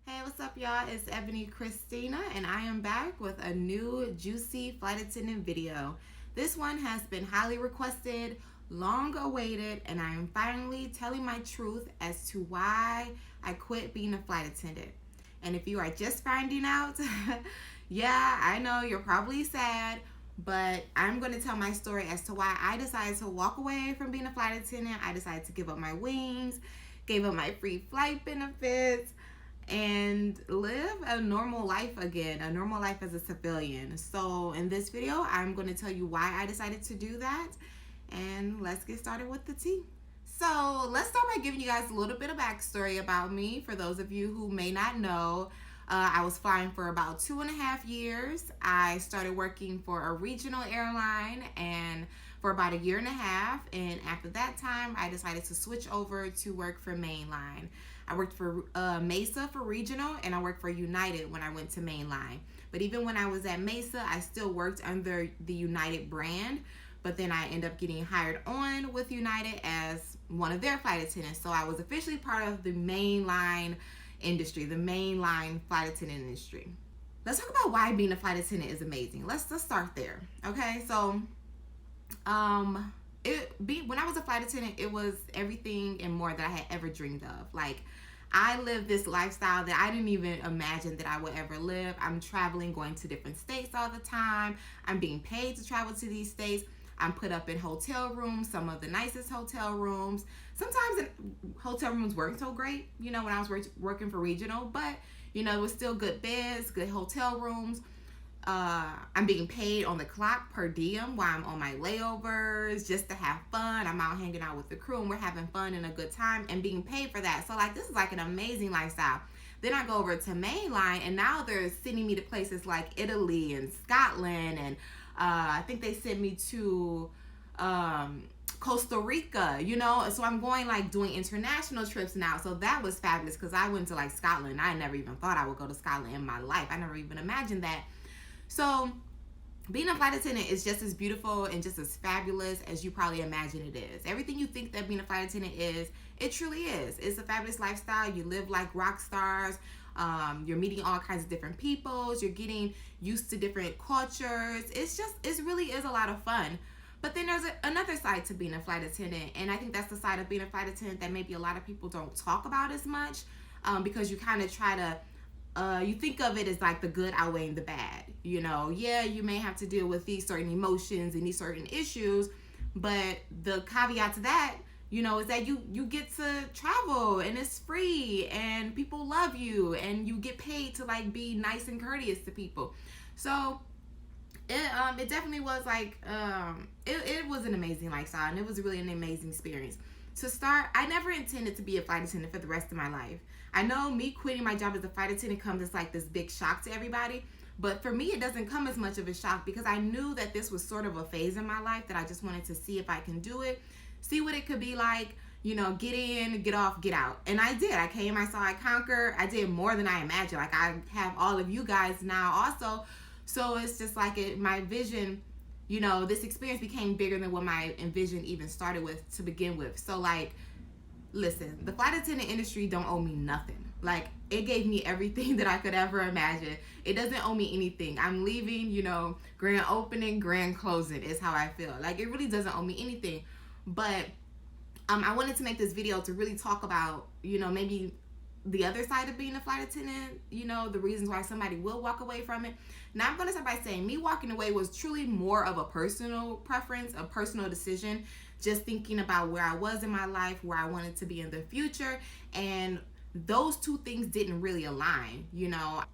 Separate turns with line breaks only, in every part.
Hey, what's up, y'all? It's Ebony Christina, and I am back with a new juicy flight attendant video. This one has been highly requested, long awaited, and I am finally telling my truth as to why I quit being a flight attendant. And if you are just finding out, yeah, I know you're probably sad, but I'm going to tell my story as to why I decided to walk away from being a flight attendant. I decided to give up my wings, gave up my free flight benefits, and live a normal life again, a normal life as a civilian. So in this video, I'm going to tell you why I decided to do that, and let's get started with the tea. So let's start by giving you guys a little bit of backstory about me. For those of you who may not know, I was flying for about 2.5 years. I started working for a regional airline and for about 1.5 years, and after that time, I decided to switch over to work for mainline. I worked for Mesa for regional, and I worked for United when I went to mainline. But even when I was at Mesa, I still worked under the United brand. But then I ended up getting hired on with United as one of their flight attendants. So I was officially part of the mainline industry, the mainline flight attendant industry. Let's talk about why being a flight attendant is amazing. Let's start there. Okay, so when I was a flight attendant, it was everything and more that I had ever dreamed of. Like, I lived this lifestyle that I didn't even imagine that I would ever live. I'm traveling, going to different states all the time. I'm being paid to travel to these states. I'm put up in hotel rooms, some of the nicest hotel rooms. Sometimes hotel rooms weren't so great, when I was working for regional, but, it was still good beds, good hotel rooms. I'm being paid on the clock per diem while I'm on my layovers just to have fun. I'm out hanging out with the crew and we're having fun and a good time and being paid for that. So this is like an amazing lifestyle. Then I go over to mainline, and now they're sending me to places like Italy and Scotland, and I think they sent me to Costa Rica, so I'm going doing international trips now. So that was fabulous because I went to Scotland. I never even thought I would go to Scotland in my life. I never even imagined that. So being a flight attendant is just as beautiful and just as fabulous as you probably imagine it is. Everything you think that being a flight attendant is, it truly is. It's a fabulous lifestyle. You live like rock stars. You're meeting all kinds of different peoples. You're getting used to different cultures. It really is a lot of fun. But then there's another side to being a flight attendant, and I think that's the side of being a flight attendant that maybe a lot of people don't talk about as much, because you kind of try to you think of it as the good outweighing the bad. Yeah, you may have to deal with these certain emotions and these certain issues, but the caveat to that, is that you get to travel and it's free and people love you and you get paid to be nice and courteous to people. So it definitely was it was an amazing lifestyle, and it was really an amazing experience. To start, I never intended to be a flight attendant for the rest of my life. I know me quitting my job as a flight attendant comes as this big shock to everybody, but for me it doesn't come as much of a shock because I knew that this was sort of a phase in my life that I just wanted to see if I can do it, see what it could be like, get in, get off, get out. And I did. I came, I saw, I conquered. I did more than I imagined. I have all of you guys now also. So it's just my vision, this experience became bigger than what my envision even started with to begin with. So listen, the flight attendant industry don't owe me nothing. It gave me everything that I could ever imagine. It doesn't owe me anything. I'm leaving, grand opening, grand closing is how I feel. It really doesn't owe me anything. But I wanted to make this video to really talk about, maybe the other side of being a flight attendant, the reasons why somebody will walk away from it. Now, I'm going to start by saying me walking away was truly more of a personal preference, a personal decision, just thinking about where I was in my life, where I wanted to be in the future, and those two things didn't really align,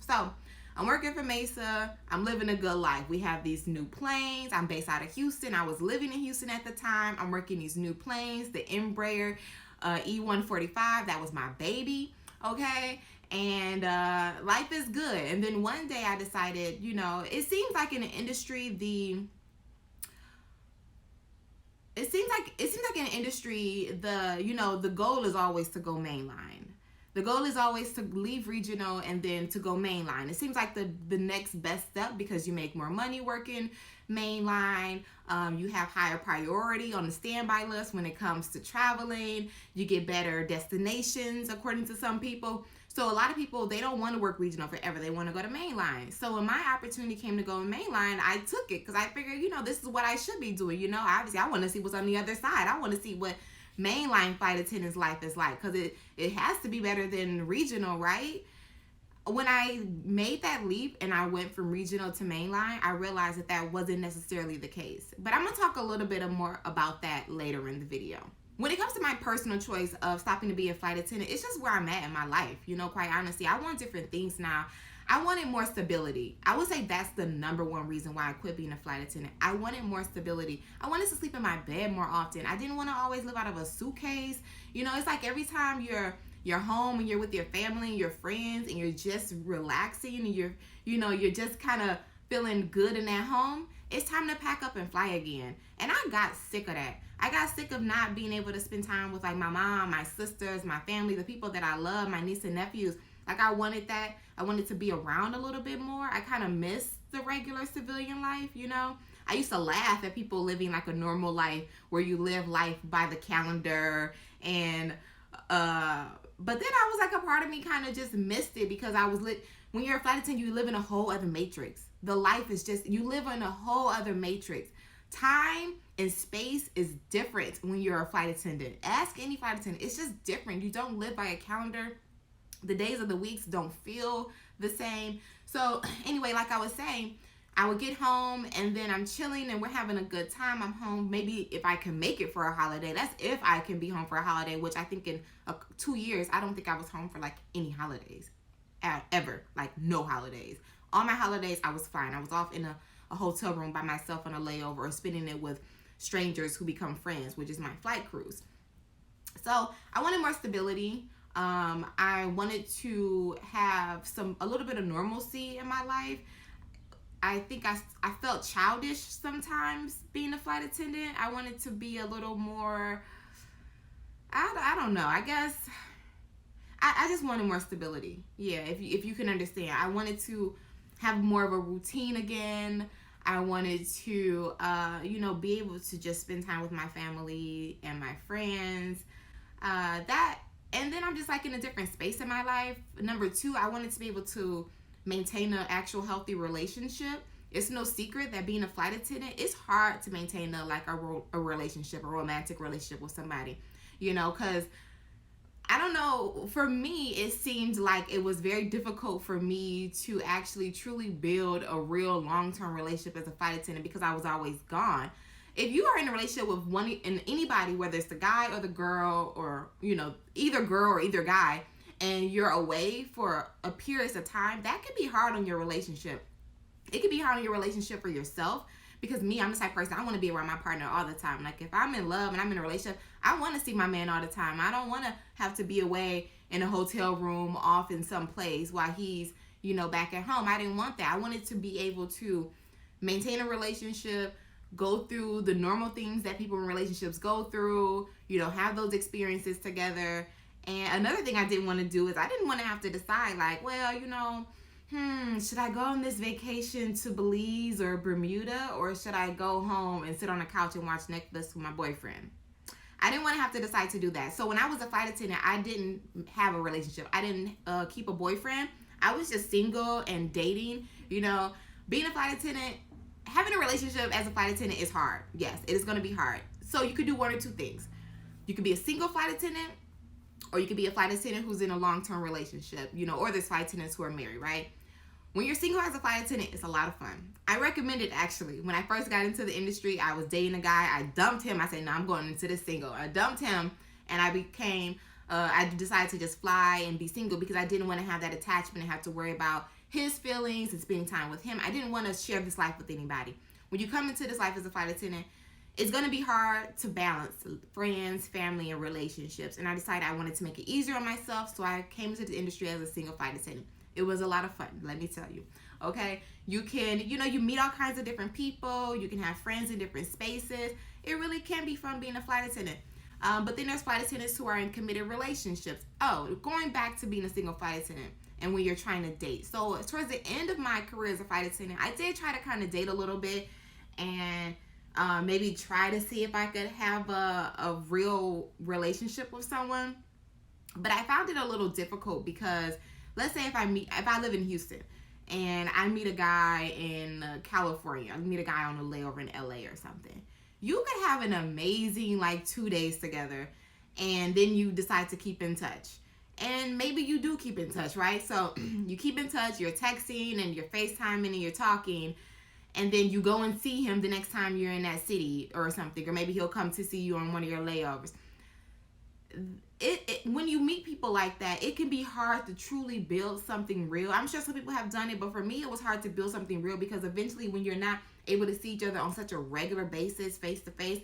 So I'm working for Mesa. I'm living a good life. We have these new planes. I'm based out of Houston. I was living in Houston at the time. I'm working these new planes, the Embraer E145. That was my baby. Okay, and life is good. And then one day I decided, it seems like in the industry the goal is always to go mainline. The goal is always to leave regional and then to go mainline. It seems like the next best step because you make more money working mainline. You have higher priority on the standby list when it comes to traveling. You get better destinations according to some people. So a lot of people, they don't want to work regional forever. They want to go to mainline. So when my opportunity came to go to mainline, I took it because I figured, this is what I should be doing. Obviously I want to see what's on the other side. I want to see what mainline flight attendant's life is like, because it has to be better than regional, right? When I made that leap and I went from regional to mainline, I realized that wasn't necessarily the case. But I'm going to talk a little bit more about that later in the video. When it comes to my personal choice of stopping to be a flight attendant, it's just where I'm at in my life. Quite honestly, I want different things now. I wanted more stability. I would say that's the number one reason why I quit being a flight attendant. I wanted more stability. I wanted to sleep in my bed more often. I didn't want to always live out of a suitcase. It's like every time you're home and you're with your family and your friends and you're just relaxing and you're just kind of feeling good in that home, it's time to pack up and fly again. And I got sick of that. I got sick of not being able to spend time with like my mom, my sisters, my family, the people that I love, my niece and nephews. Like I wanted that. I wanted to be around a little bit more. I kind of miss the regular civilian life, I used to laugh at people living like a normal life where you live life by the calendar and but then I was like, a part of me kind of just missed it because I was when you're a flight attendant, you live in a whole other matrix. The life is just, you live in a whole other matrix. Time and space is different when you're a flight attendant. Ask any flight attendant. It's just different. You don't live by a calendar. The days of the weeks don't feel the same. So anyway, like I was saying, I would get home and then I'm chilling and we're having a good time. I'm home. Maybe if I can make it for a holiday, that's if I can be home for a holiday, which I think in 2 years, I don't think I was home for like any holidays ever, like no holidays. All my holidays, I was fine. I was off in a hotel room by myself on a layover or spending it with strangers who become friends, which is my flight crews. So I wanted more stability. I wanted to have a little bit of normalcy in my life. I think I felt childish sometimes being a flight attendant. I wanted to be a little more, I don't know, I guess I just wanted more stability. Yeah, if you can understand. I wanted to have more of a routine again. I wanted to, be able to just spend time with my family and my friends. And then I'm just like in a different space in my life. Number 2, I wanted to be able to maintain an actual healthy relationship. It's no secret that being a flight attendant, it's hard to maintain a relationship, a romantic relationship with somebody, because I don't know, for me, it seemed like it was very difficult for me to actually truly build a real long-term relationship as a flight attendant because I was always gone. If you are in a relationship with anybody, whether it's the guy or the girl or, either girl or either guy, and you're away for a period of time, that could be hard on your relationship. It could be hard on your relationship for yourself. Because me, I'm the type of person, I want to be around my partner all the time. Like if I'm in love and I'm in a relationship, I want to see my man all the time. I don't want to have to be away in a hotel room off in some place while he's, back at home. I didn't want that. I wanted to be able to maintain a relationship, go through the normal things that people in relationships go through, have those experiences together. And another thing I didn't want to do is I didn't want to have to decide like, well, should I go on this vacation to Belize or Bermuda, or should I go home and sit on the couch and watch Netflix with my boyfriend? I didn't want to have to decide to do that. So when I was a flight attendant, I didn't have a relationship. I didn't keep a boyfriend. I was just single and dating. Being a flight attendant, having a relationship as a flight attendant is hard. Yes, it is going to be hard. So you could do one or two things. You could be a single flight attendant, or you could be a flight attendant who's in a long-term relationship, or there's flight attendants who are married, right? When you're single as a flight attendant, it's a lot of fun. I recommend it actually. When I first got into the industry, I was dating a guy. I dumped him. I said, no, I'm going into this single. I dumped him and I decided to just fly and be single because I didn't want to have that attachment and have to worry about his feelings and spending time with him. I didn't want to share this life with anybody. When you come into this life as a flight attendant, it's going to be hard to balance friends, family, and relationships. And I decided I wanted to make it easier on myself, so I came into the industry as a single flight attendant. It was a lot of fun, let me tell you. Okay, you can, you meet all kinds of different people. You can have friends in different spaces. It really can be fun being a flight attendant. But then there's flight attendants who are in committed relationships. Oh, going back to being a single flight attendant and when you're trying to date. So towards the end of my career as a flight attendant, I did try to kind of date a little bit and maybe try to see if I could have a real relationship with someone. But I found it a little difficult because let's say if I live in Houston and I meet a guy in California, I meet a guy on a layover in LA or something. You could have an amazing like 2 days together, and then you decide to keep in touch. And maybe you do keep in touch, right? So you keep in touch, you're texting and you're FaceTiming and you're talking, and then you go and see him the next time you're in that city or something, or maybe he'll come to see you on one of your layovers. When you meet people like that, it can be hard to truly build something real. I'm sure some people have done it, but for me, it was hard to build something real because eventually, when you're not able to see each other on such a regular basis, face to face,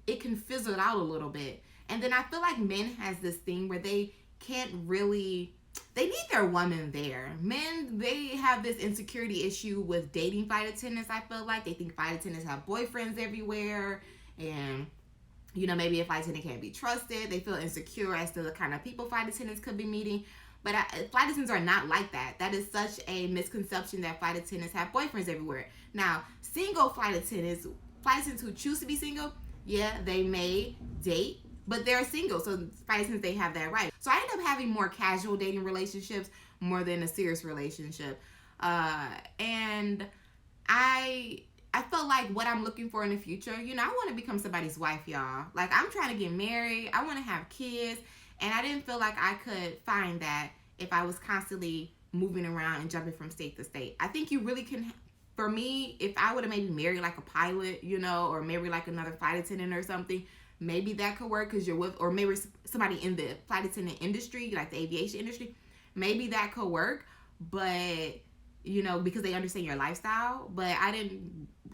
it can fizzle out a little bit. And then I feel like men has this thing where they can't really, they need their woman there. Men, they have this insecurity issue with dating flight attendants. I feel like they think flight attendants have boyfriends everywhere, and maybe a flight attendant can't be trusted. They feel insecure as to the kind of people flight attendants could be meeting. But flight attendants are not like that. That is such a misconception that flight attendants have boyfriends everywhere. Now, single flight attendants who choose to be single, yeah, they may date, but they're single. So flight attendants, they have that right. So I end up having more casual dating relationships more than a serious relationship. And I felt like what I'm looking for in the future, I want to become somebody's wife, y'all. Like, I'm trying to get married. I want to have kids. And I didn't feel like I could find that if I was constantly moving around and jumping from state to state. I think you really can, for me, if I would have maybe married like a pilot, or married like another flight attendant or something, maybe that could work because you're with, or maybe somebody in the flight attendant industry, like the aviation industry, maybe that could work. But because they understand your lifestyle. But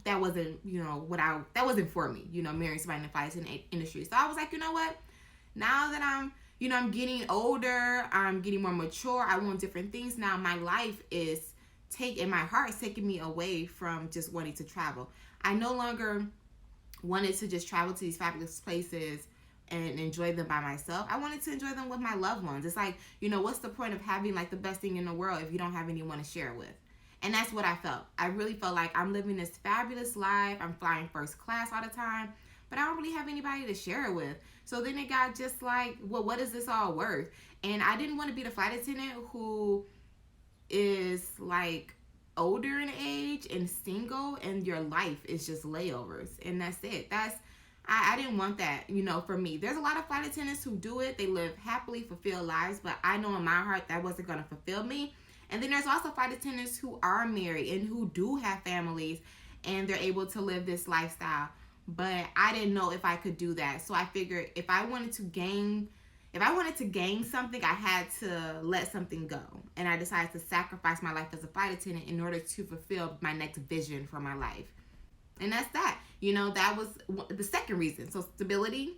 that wasn't, that wasn't for me, marrying somebody in the flight attendant industry. So I was like, you know what? Now that I'm getting older, I'm getting more mature, I want different things. Now my life is my heart is taking me away from just wanting to travel. I no longer wanted to just travel to these fabulous places and enjoy them by myself. I wanted to enjoy them with my loved ones. It's like, what's the point of having like the best thing in the world if you don't have anyone to share with? And that's what I felt. I really felt like I'm living this fabulous life. I'm flying first class all the time, but I don't really have anybody to share it with. So then it got just like, well, what is this all worth? And I didn't want to be the flight attendant who is like older in age and single and your life is just layovers and that's it. I didn't want that, for me. There's a lot of flight attendants who do it. They live happily fulfilled lives, but I know in my heart that wasn't going to fulfill me. And then there's also flight attendants who are married and who do have families and they're able to live this lifestyle. But I didn't know if I could do that. So I figured if I wanted to gain something, I had to let something go. And I decided to sacrifice my life as a flight attendant in order to fulfill my next vision for my life. And that's that. That was the second reason. So stability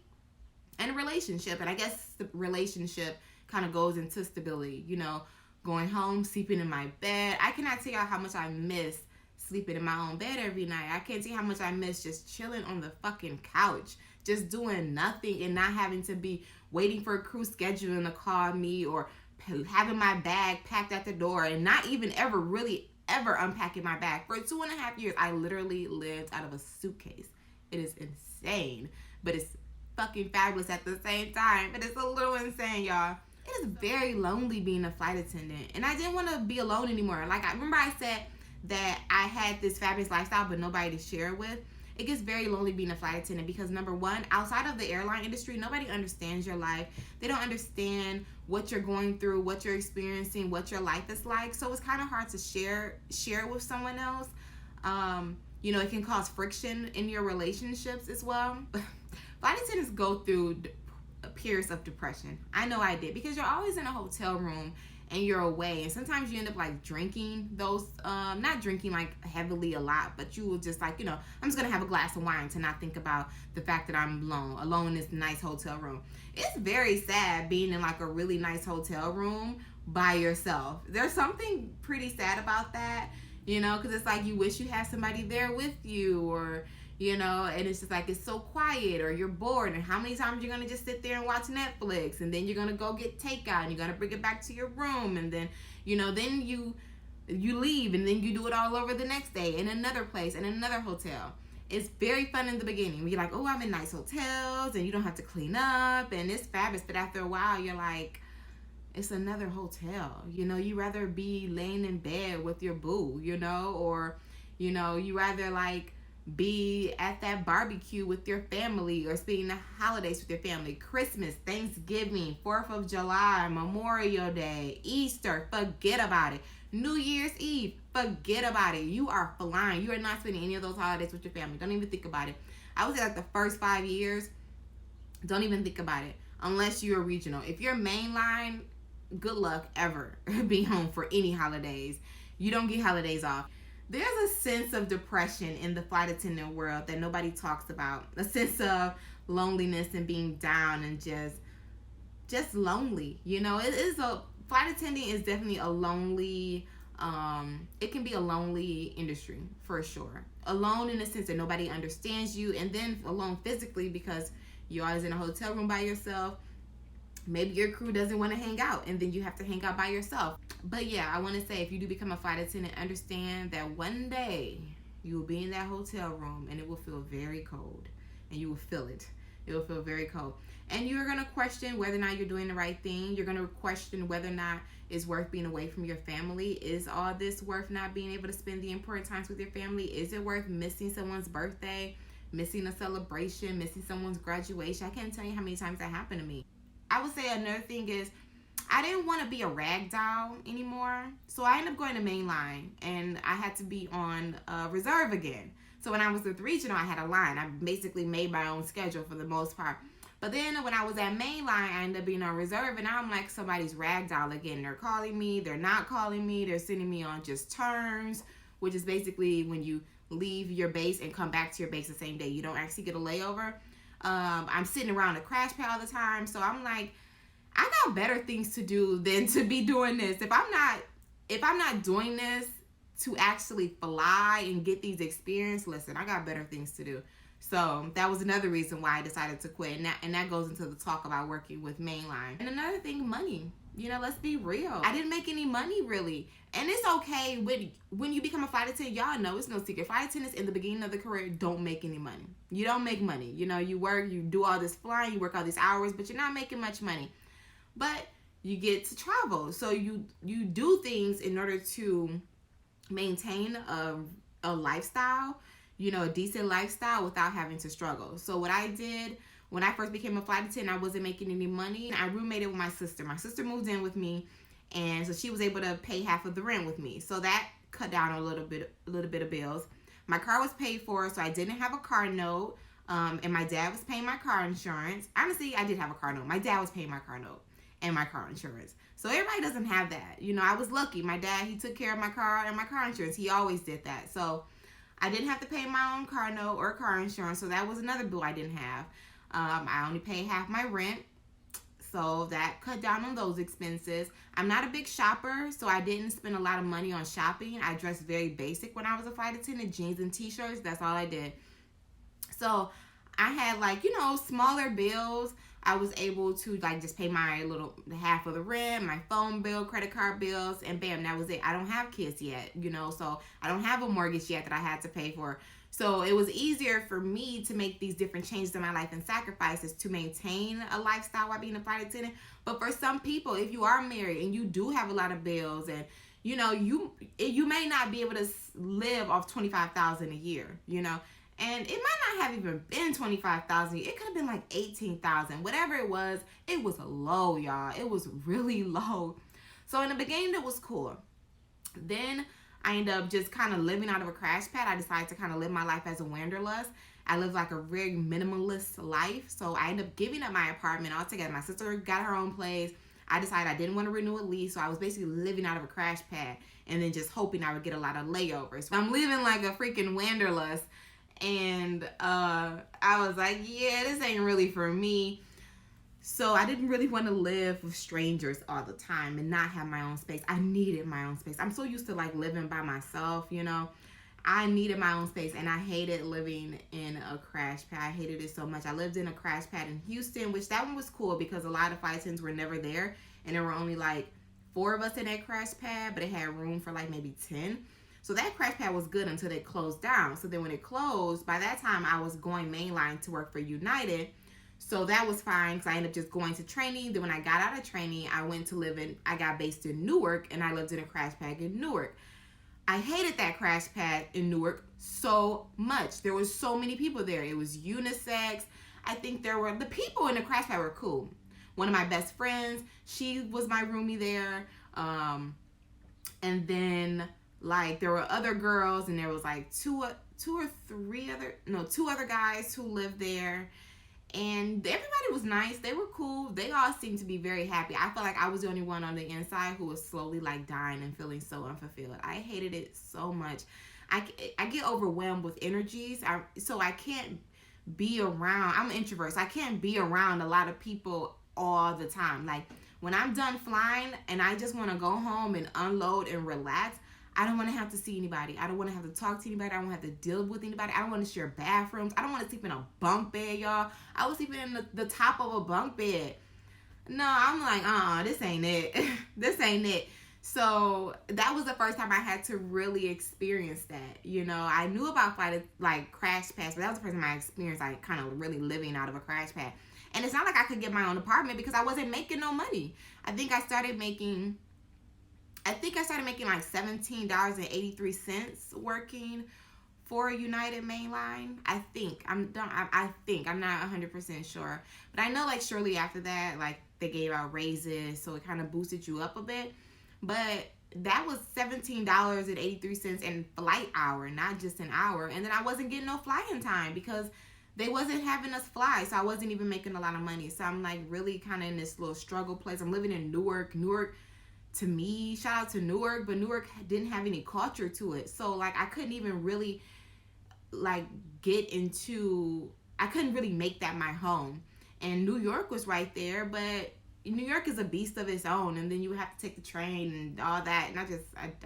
and a relationship. And I guess the relationship kind of goes into stability. Going home, sleeping in my bed. I cannot tell y'all how much I miss sleeping in my own bed every night. I can't tell you how much I miss just chilling on the fucking couch. Just doing nothing and not having to be waiting for a crew scheduling to call me or having my bag packed at the door and not even ever unpacking my bag. For 2.5 years, I literally lived out of a suitcase. It is insane, but it's fucking fabulous at the same time. But it's a little insane, y'all. It is very lonely being a flight attendant, and I didn't want to be alone anymore. Like, I remember I said that I had this fabulous lifestyle, but nobody to share it with. It gets very lonely being a flight attendant because, number one, outside of the airline industry, nobody understands your life. They don't understand what you're going through, what you're experiencing, what your life is like. So it's kind of hard to share with someone else. It can cause friction in your relationships as well. Flight attendants go through periods of depression. I know I did, because you're always in a hotel room and you're away, and sometimes you end up like drinking those, not drinking like heavily a lot, but you will just like, I'm just gonna have a glass of wine to not think about the fact that I'm alone in this nice hotel room. It's very sad being in like a really nice hotel room by yourself. There's something pretty sad about that, because it's like you wish you had somebody there with you, or and it's just like it's so quiet, or you're bored, and how many times you're gonna just sit there and watch Netflix, and then you're gonna go get takeout and you're gonna bring it back to your room, and then then you leave, and then you do it all over the next day in another place, in another hotel. It's very fun in the beginning. You're like, oh, I'm in nice hotels and you don't have to clean up and it's fabulous, but after a while you're like, it's another hotel. You know, you rather be laying in bed with your boo, you know, or, you know, you rather like be at that barbecue with your family or spending the holidays with your family. Christmas, Thanksgiving, 4th of July, Memorial Day, Easter, forget about it. New Year's Eve, forget about it. You are flying. You are not spending any of those holidays with your family. Don't even think about it. I would say like the first 5 years, don't even think about it unless you're regional. If you're mainline, good luck ever being home for any holidays. You don't get holidays off. There's a sense of depression in the flight attendant world that nobody talks about. A sense of loneliness and being down and just lonely. You know, it is a flight attendant is definitely a lonely it can be a lonely industry for sure. Alone in the sense that nobody understands you, and then alone physically because you're always in a hotel room by yourself. Maybe your crew doesn't want to hang out and then you have to hang out by yourself. But yeah, I want to say if you do become a flight attendant, understand that one day you will be in that hotel room and it will feel very cold and you will feel it. It will feel very cold. And you're going to question whether or not you're doing the right thing. You're going to question whether or not it's worth being away from your family. Is all this worth not being able to spend the important times with your family? Is it worth missing someone's birthday, missing a celebration, missing someone's graduation? I can't tell you how many times that happened to me. I would say another thing is I didn't want to be a rag doll anymore. So I ended up going to mainline and I had to be on reserve again. So when I was with regional, I had a line. I basically made my own schedule for the most part. But then when I was at mainline, I ended up being on reserve and now I'm like somebody's rag doll again. They're calling me, they're not calling me, they're sending me on just turns, which is basically when you leave your base and come back to your base the same day. You don't actually get a layover. I'm sitting around a crash pad all the time, so I'm like, I got better things to do than to be doing this. If I'm not doing this to actually fly and get these experiences, listen, I got better things to do. So that was another reason why I decided to quit, and that goes into the talk about working with mainline. And another thing, money. You know, let's be real. I didn't make any money really. And it's okay when you become a flight attendant, y'all know it's no secret. Flight attendants in the beginning of the career don't make any money. You don't make money. You know, you work, you do all this flying, you work all these hours, but you're not making much money. But you get to travel. So you do things in order to maintain a lifestyle, you know, a decent lifestyle without having to struggle. So what I did when I first became a flight attendant, I wasn't making any money. I roommated with my sister. My sister moved in with me, and so she was able to pay half of the rent with me. So that cut down a little bit of bills. My car was paid for, so I didn't have a car note. And my dad was paying my car insurance. Honestly, I did have a car note. My dad was paying my car note and my car insurance. So everybody doesn't have that. You know, I was lucky. My dad, he took care of my car and my car insurance. He always did that. So I didn't have to pay my own car note or car insurance. So that was another bill I didn't have. I only paid half my rent, so that cut down on those expenses. I'm not a big shopper, so I didn't spend a lot of money on shopping. I dressed very basic when I was a flight attendant, jeans and t-shirts. That's all I did. So I had like, you know, smaller bills. I was able to like just pay my half of the rent, my phone bill, credit card bills, and bam, that was it. I don't have kids yet, you know, so I don't have a mortgage yet that I had to pay for. So it was easier for me to make these different changes in my life and sacrifices to maintain a lifestyle while being a flight attendant. But for some people, if you are married and you do have a lot of bills and, you know, you may not be able to live off $25,000 a year, you know, and it might not have even been $25,000. It could have been like $18,000. Whatever it was low, y'all. It was really low. So in the beginning, it was cool. Then I ended up just kind of living out of a crash pad. I decided to kind of live my life as a wanderlust. I lived like a very minimalist life. So I ended up giving up my apartment altogether. My sister got her own place. I decided I didn't want to renew a lease. So I was basically living out of a crash pad and then just hoping I would get a lot of layovers. I'm living like a freaking wanderlust. And I was like, yeah, this ain't really for me. So I didn't really want to live with strangers all the time and not have my own space. I needed my own space. I'm so used to like living by myself, you know. I needed my own space and I hated living in a crash pad. I hated it so much. I lived in a crash pad in Houston, which that one was cool because a lot of flight attendants were never there. And there were only like 4 of us in that crash pad, but it had room for like maybe 10. So that crash pad was good until it closed down. So then when it closed, by that time I was going mainline to work for United. So that was fine because I ended up just going to training. Then when I got out of training, I got based in Newark, and I lived in a crash pad in Newark. I hated that crash pad in Newark so much. There was so many people there. It was unisex. I think the people in the crash pad were cool. One of my best friends, she was my roomie there. And then like there were other girls, and there was like two other guys who lived there. And everybody was nice. They were cool. They all seemed to be very happy. I felt like I was the only one on the inside who was slowly like dying and feeling so unfulfilled. I hated it so much. I get overwhelmed with energies. So I can't be around. I'm an introvert, so I can't be around a lot of people all the time. Like when I'm done flying and I just want to go home and unload and relax, I don't want to have to see anybody. I don't want to have to talk to anybody. I don't want to have to deal with anybody. I don't want to share bathrooms. I don't want to sleep in a bunk bed, y'all. I was sleeping in the top of a bunk bed. No, I'm like, this ain't it. This ain't it. So that was the first time I had to really experience that. You know, I knew about crash pads, but that was the first time I experienced like kind of really living out of a crash pad. And it's not like I could get my own apartment because I wasn't making no money. I think I started making like $17.83 working for United Mainline. I think I'm not 100% sure, but I know like shortly after that, like they gave out raises, so it kind of boosted you up a bit. But that was $17.83 in flight hour, not just an hour. And then I wasn't getting no flying time because they wasn't having us fly, so I wasn't even making a lot of money. So I'm like really kind of in this little struggle place. I'm living in Newark. To me, shout out to Newark, but Newark didn't have any culture to it. So like I couldn't even really like I couldn't really make that my home. And New York was right there, but New York is a beast of its own, and then you have to take the train and all that, and I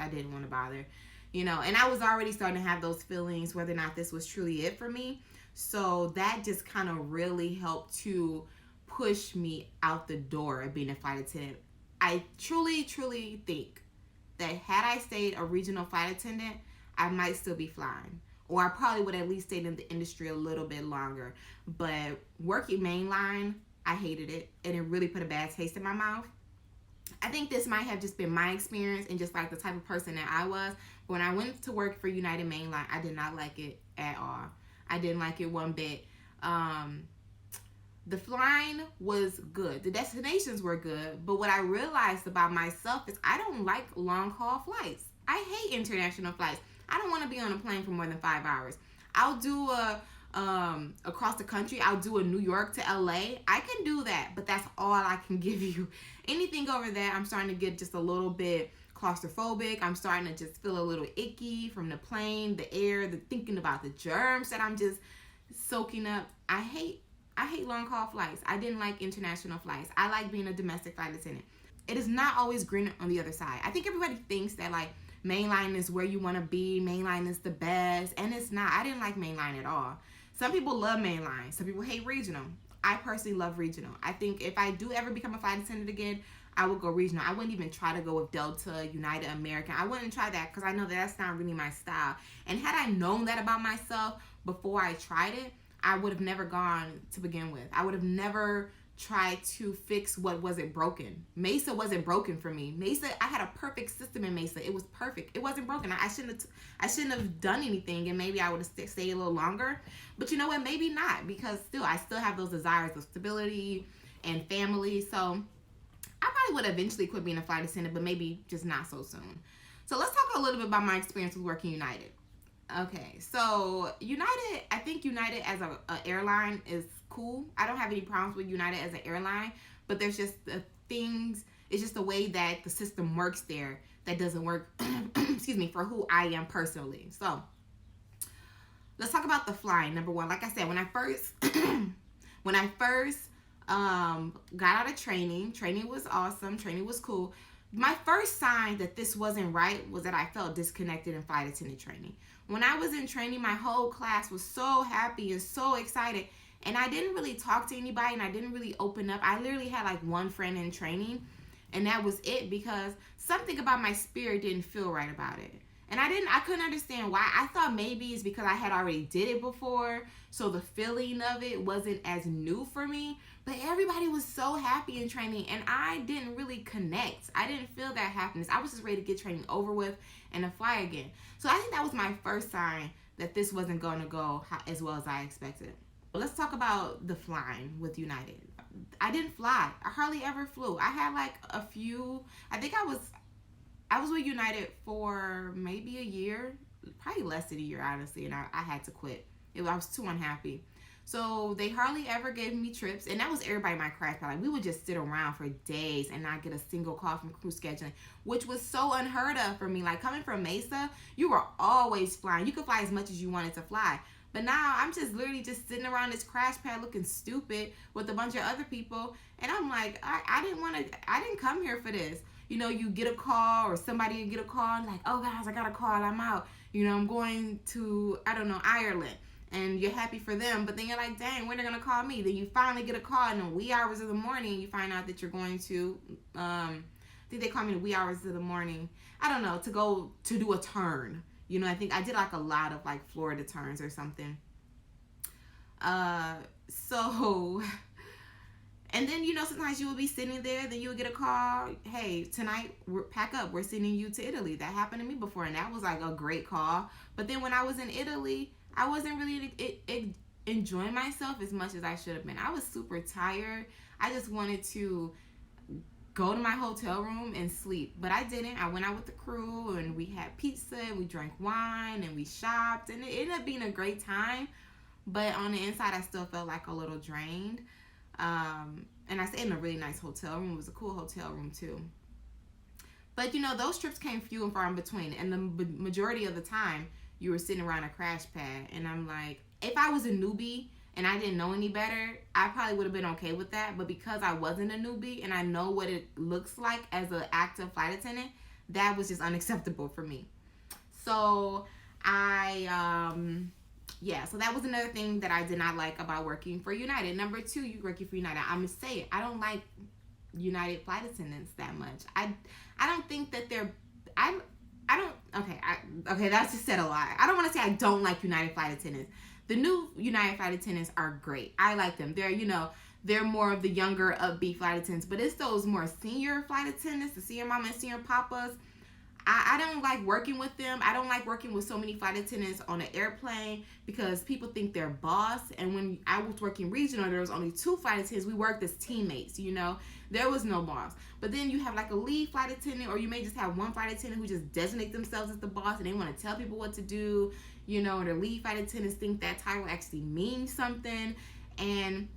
didn't want to bother, you know. And I was already starting to have those feelings whether or not this was truly it for me. So that just kind of really helped to push me out the door of being a flight attendant. I truly, truly think that had I stayed a regional flight attendant, I might still be flying. Or I probably would at least stayed in the industry a little bit longer. But working mainline, I hated it. And it really put a bad taste in my mouth. I think this might have just been my experience and just like the type of person that I was. When I went to work for United Mainline, I did not like it at all. I didn't like it one bit. The flying was good. The destinations were good. But what I realized about myself is I don't like long haul flights. I hate international flights. I don't want to be on a plane for more than 5 hours. I'll do across the country. I'll do a New York to LA. I can do that, but that's all I can give you. Anything over that, I'm starting to get just a little bit claustrophobic. I'm starting to just feel a little icky from the plane, the air, the thinking about the germs that I'm just soaking up. I hate long haul flights. I didn't like international flights. I like being a domestic flight attendant. It is not always green on the other side. I think everybody thinks that like mainline is where you want to be. Mainline is the best, and it's not. I didn't like mainline at all. Some people love mainline. Some people hate regional. I personally love regional. I think if I do ever become a flight attendant again, I would go regional. I wouldn't even try to go with Delta, United, American. I wouldn't try that because I know that that's not really my style. And had I known that about myself before I tried it, I would have never gone to begin with. I would have never tried to fix what wasn't broken. Mesa wasn't broken for me. Mesa, I had a perfect system in Mesa. It was perfect. It wasn't broken. I shouldn't have done anything, and maybe I would have stayed a little longer. But you know what? Maybe not, because I still have those desires of stability and family. So I probably would eventually quit being a flight attendant, but maybe just not so soon. So let's talk a little bit about my experience with working United. Okay, so United, I think United as a airline is cool. I don't have any problems with United as an airline, but there's just things, it's just the way that the system works there that doesn't work, excuse me, for who I am personally. So let's talk about the flying. Number one, like I said, when I first got out of training was awesome. Training was cool. My first sign that this wasn't right was that I felt disconnected in flight attendant training. When I was in training, my whole class was so happy and so excited, and I didn't really talk to anybody, and I didn't really open up. I literally had like one friend in training, and that was it, because something about my spirit didn't feel right about it. And I couldn't understand why. I thought maybe it's because I had already did it before, so the feeling of it wasn't as new for me. But everybody was so happy in training, and I didn't really connect. I didn't feel that happiness. I was just ready to get training over with and to fly again. So I think that was my first sign that this wasn't going to go as well as I expected. Let's talk about the flying with United. I didn't fly. I hardly ever flew. I had like a few. I think I was with United for maybe a year, probably less than a year, honestly, and I had to quit. I was too unhappy. So they hardly ever gave me trips, and that was everybody in my crash pad. Like, we would just sit around for days and not get a single call from crew scheduling, which was so unheard of for me. Like, coming from Mesa, you were always flying. You could fly as much as you wanted to fly. But now I'm just literally just sitting around this crash pad looking stupid with a bunch of other people, and I'm like, I didn't come here for this. You know, you get a call or somebody get a call and like, oh guys, I got a call, I'm out. You know, I'm going to, I don't know, Ireland. And you're happy for them, but then you're like, dang, when they're going to call me? Then you finally get a call in the wee hours of the morning. You find out that you're going to, I think they call me in the wee hours of the morning. I don't know, to go to do a turn. You know, I think I did like a lot of like Florida turns or something. So, and then, you know, sometimes you would be sitting there, then you would get a call, hey, tonight, pack up, we're sending you to Italy. That happened to me before, and that was like a great call. But then when I was in Italy, I wasn't really enjoying myself as much as I should have been. I was super tired. I just wanted to go to my hotel room and sleep, but I didn't. I went out with the crew, and we had pizza, and we drank wine, and we shopped, and it ended up being a great time. But on the inside, I still felt like a little drained. And I stayed in a really nice hotel room. It was a cool hotel room too. But you know, those trips came few and far in between, and the majority of the time, you were sitting around a crash pad. And I'm like, if I was a newbie and I didn't know any better, I probably would have been okay with that. But because I wasn't a newbie and I know what it looks like as an active flight attendant, that was just unacceptable for me. So so that was another thing that I did not like about working for United. Number 2, you working for United. I'm gonna say it. I don't like United flight attendants that much. I don't think that they're. Okay, that's just said a lot. I don't want to say I don't like United flight attendants. The new United flight attendants are great. I like them. They're more of the younger, upbeat flight attendants. But it's those more senior flight attendants, the senior mama and senior papas. I don't like working with them. I don't like working with so many flight attendants on an airplane because people think they're boss. And when I was working regional, there was only 2 flight attendants. We worked as teammates, you know. There was no boss. But then you have like a lead flight attendant, or you may just have one flight attendant who just designate themselves as the boss and they want to tell people what to do, you know, and the lead flight attendants think that title actually means something. And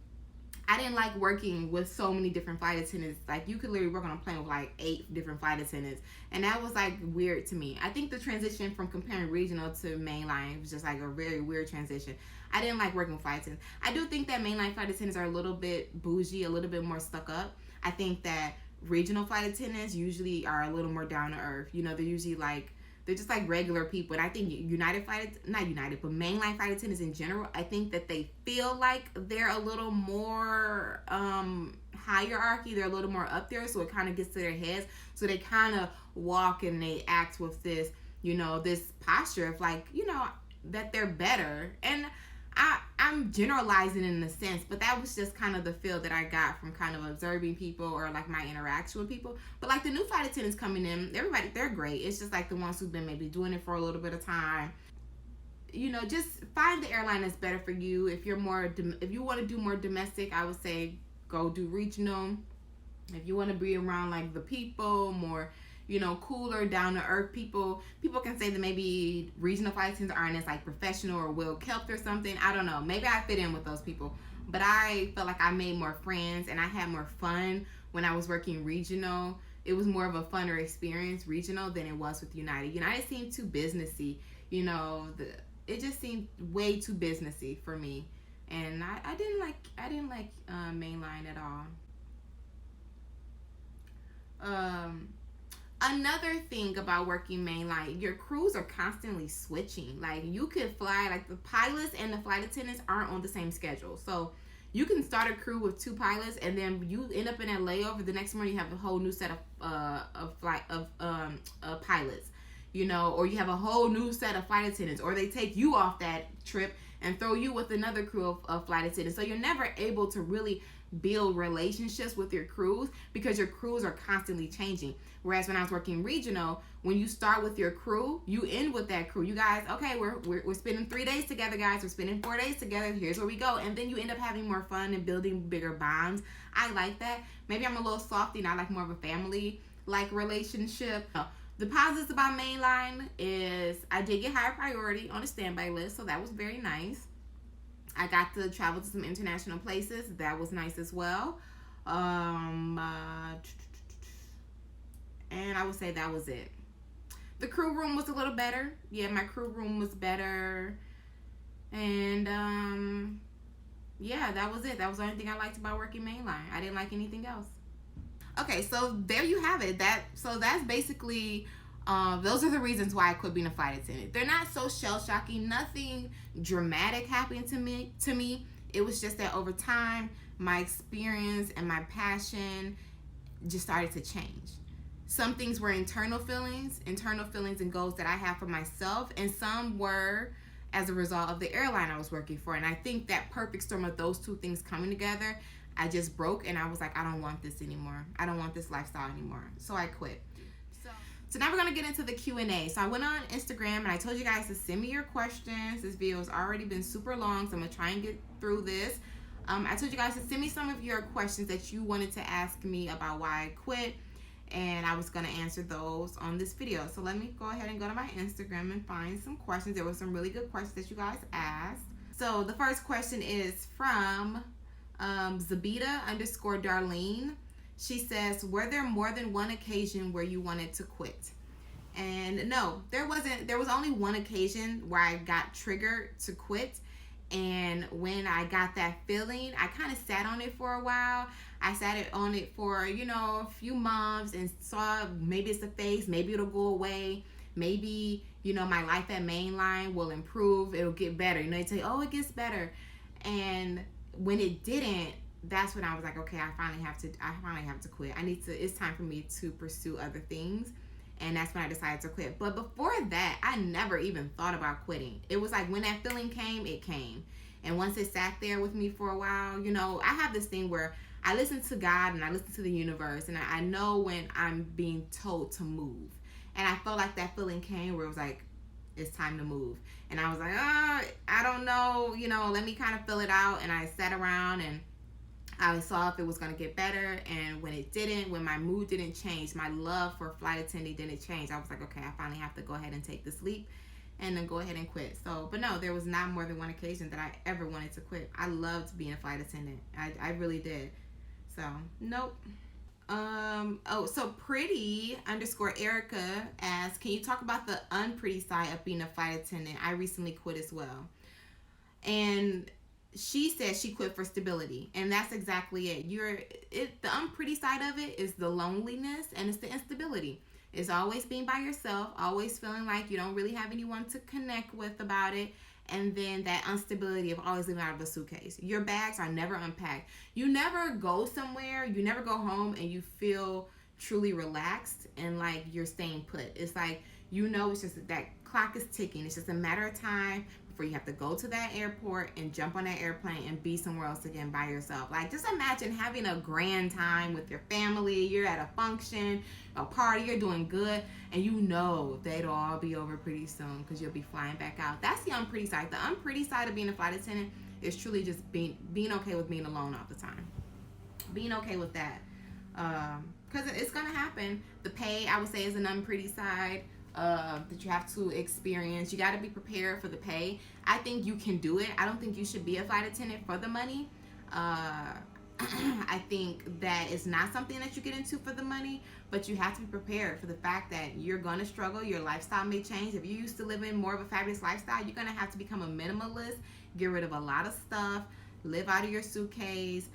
I didn't like working with so many different flight attendants. Like, you could literally work on a plane with like 8 different flight attendants. And that was like weird to me. I think the transition from comparing regional to mainline was just like a very weird transition. I didn't like working with flight attendants. I do think that mainline flight attendants are a little bit bougie, a little bit more stuck up. I think that regional flight attendants usually are a little more down to earth. You know, they're usually like, they're just like regular people. And I think mainline flight attendants in general, I think that they feel like they're a little more hierarchy. They're a little more up there, so it kind of gets to their heads. So they kind of walk and they act with this, you know, this posture of like, you know, that they're better. And I'm generalizing in a sense, but that was just kind of the feel that I got from kind of observing people or like my interaction with people. But like the new flight attendants coming in, everybody, they're great. It's just like the ones who've been maybe doing it for a little bit of time. You know, just find the airline that's better for you. If you want to do more domestic, I would say go do regional. If you want to be around like the people, more, you know, cooler, down to earth people can say that maybe regional flight attendants aren't as like professional or well kept or something. I don't know. Maybe I fit in with those people, but I felt like I made more friends and I had more fun when I was working regional. It was more of a funner experience regional than it was with United. United seemed too businessy. You know, it just seemed way too businessy for me, and I didn't like mainline at all. Another thing about working mainline, your crews are constantly switching. Like, you could fly, like the pilots and the flight attendants aren't on the same schedule. So you can start a crew with 2 pilots, and then you end up in that layover. The next morning you have a whole new set of pilots. you know, or you have a whole new set of flight attendants, or they take you off that trip and throw you with another crew of flight attendants. So you're never able to really build relationships with your crews because your crews are constantly changing. Whereas when I was working regional, when you start with your crew, you end with that crew. You guys, okay, we're spending 3 days together, guys. We're spending 4 days together. Here's where we go. And then you end up having more fun and building bigger bonds. I like that. Maybe I'm a little softy and I like more of a family-like relationship. The positives about mainline is I did get higher priority on a standby list, so that was very nice. I got to travel to some international places. That was nice as well. And I would say that was it. The crew room was a little better. Yeah, my crew room was better. And yeah, that was it. That was the only thing I liked about working mainline. I didn't like anything else. Okay, so there you have it. That's basically those are the reasons why I quit being a flight attendant. They're not so shell-shocking. Nothing dramatic happened to me. It was just that over time, my experience and my passion just started to change. Some things were internal feelings and goals that I have for myself, and some were as a result of the airline I was working for. And I think that perfect storm of those two things coming together, I just broke and I was like, I don't want this anymore. I don't want this lifestyle anymore. So I quit. So now we're going to get into the Q&A. So I went on Instagram and I told you guys to send me your questions. This video has already been super long, so I'm going to try and get through this. I told you guys to send me some of your questions that you wanted to ask me about why I quit, and I was going to answer those on this video. So let me go ahead and go to my Instagram and find some questions. There were some really good questions that you guys asked. So the first question is from Zabita_Darlene. She says, were there more than one occasion where you wanted to quit? And no, there wasn't. There was only one occasion where I got triggered to quit. And when I got that feeling, I kind of sat on it for a while. I sat on it for, you know, a few months and saw maybe it's a phase, maybe it'll go away. Maybe, you know, my life at mainline will improve. It'll get better. You know, they say, oh, it gets better. And when it didn't, that's when I was like, okay, I finally have to quit. It's time for me to pursue other things. And that's when I decided to quit. But before that, I never even thought about quitting. It was like when that feeling came, it came. And once it sat there with me for a while, you know, I have this thing where I listen to God and I listen to the universe. And I know when I'm being told to move. And I felt like that feeling came where it was like, it's time to move. And I was like, I don't know, you know, let me kind of feel it out. And I sat around and I saw if it was going to get better, and when it didn't, when my mood didn't change, my love for flight attending didn't change, I was like, okay, I finally have to go ahead and take this leap and then go ahead and quit. So, but no, there was not more than one occasion that I ever wanted to quit. I loved being a flight attendant. I really did. So, nope. So pretty_Erica asks, can you talk about the unpretty side of being a flight attendant? I recently quit as well. And she said she quit for stability, and that's exactly it. The unpretty side of it is the loneliness, and it's the instability. It's always being by yourself, always feeling like you don't really have anyone to connect with about it, and then that instability of always living out of a suitcase. Your bags are never unpacked. You never go somewhere, you never go home, and you feel truly relaxed and like you're staying put. It's like, you know, it's just that clock is ticking. It's just a matter of time before you have to go to that airport and jump on that airplane and be somewhere else again by yourself. Like, just imagine having a grand time with your family. You're at a function, a party, you're doing good, and you know they'll all be over pretty soon because you'll be flying back out. That's the unpretty side. The unpretty side of being a flight attendant is truly just being okay with being alone all the time. Being okay with that. Because it's going to happen. The pay, I would say, is an unpretty side. That you have to experience. You got to be prepared for the pay. I think you can do it. I don't think you should be a flight attendant for the money. I think that it's not something that you get into for the money, but you have to be prepared for the fact that you're going to struggle. Your lifestyle may change. If you used to live in more of a fabulous lifestyle, you're going to have to become a minimalist, get rid of a lot of stuff, live out of your suitcase.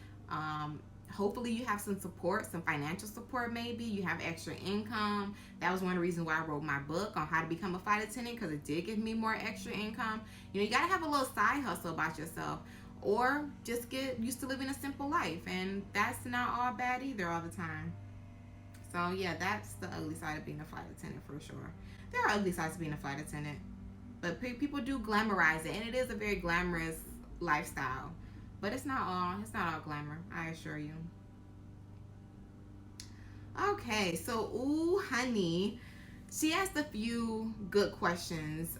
Hopefully you have some support, some financial support maybe. You have extra income. That was one of the reasons why I wrote my book on how to become a flight attendant, because it did give me more extra income. You know, you got to have a little side hustle about yourself, or just get used to living a simple life. And that's not all bad either all the time. So yeah, that's the ugly side of being a flight attendant for sure. There are ugly sides to being a flight attendant, but people do glamorize it, and it is a very glamorous lifestyle. But it's not all. It's not all glamour. I assure you. Okay, so ooh, honey, she asked a few good questions.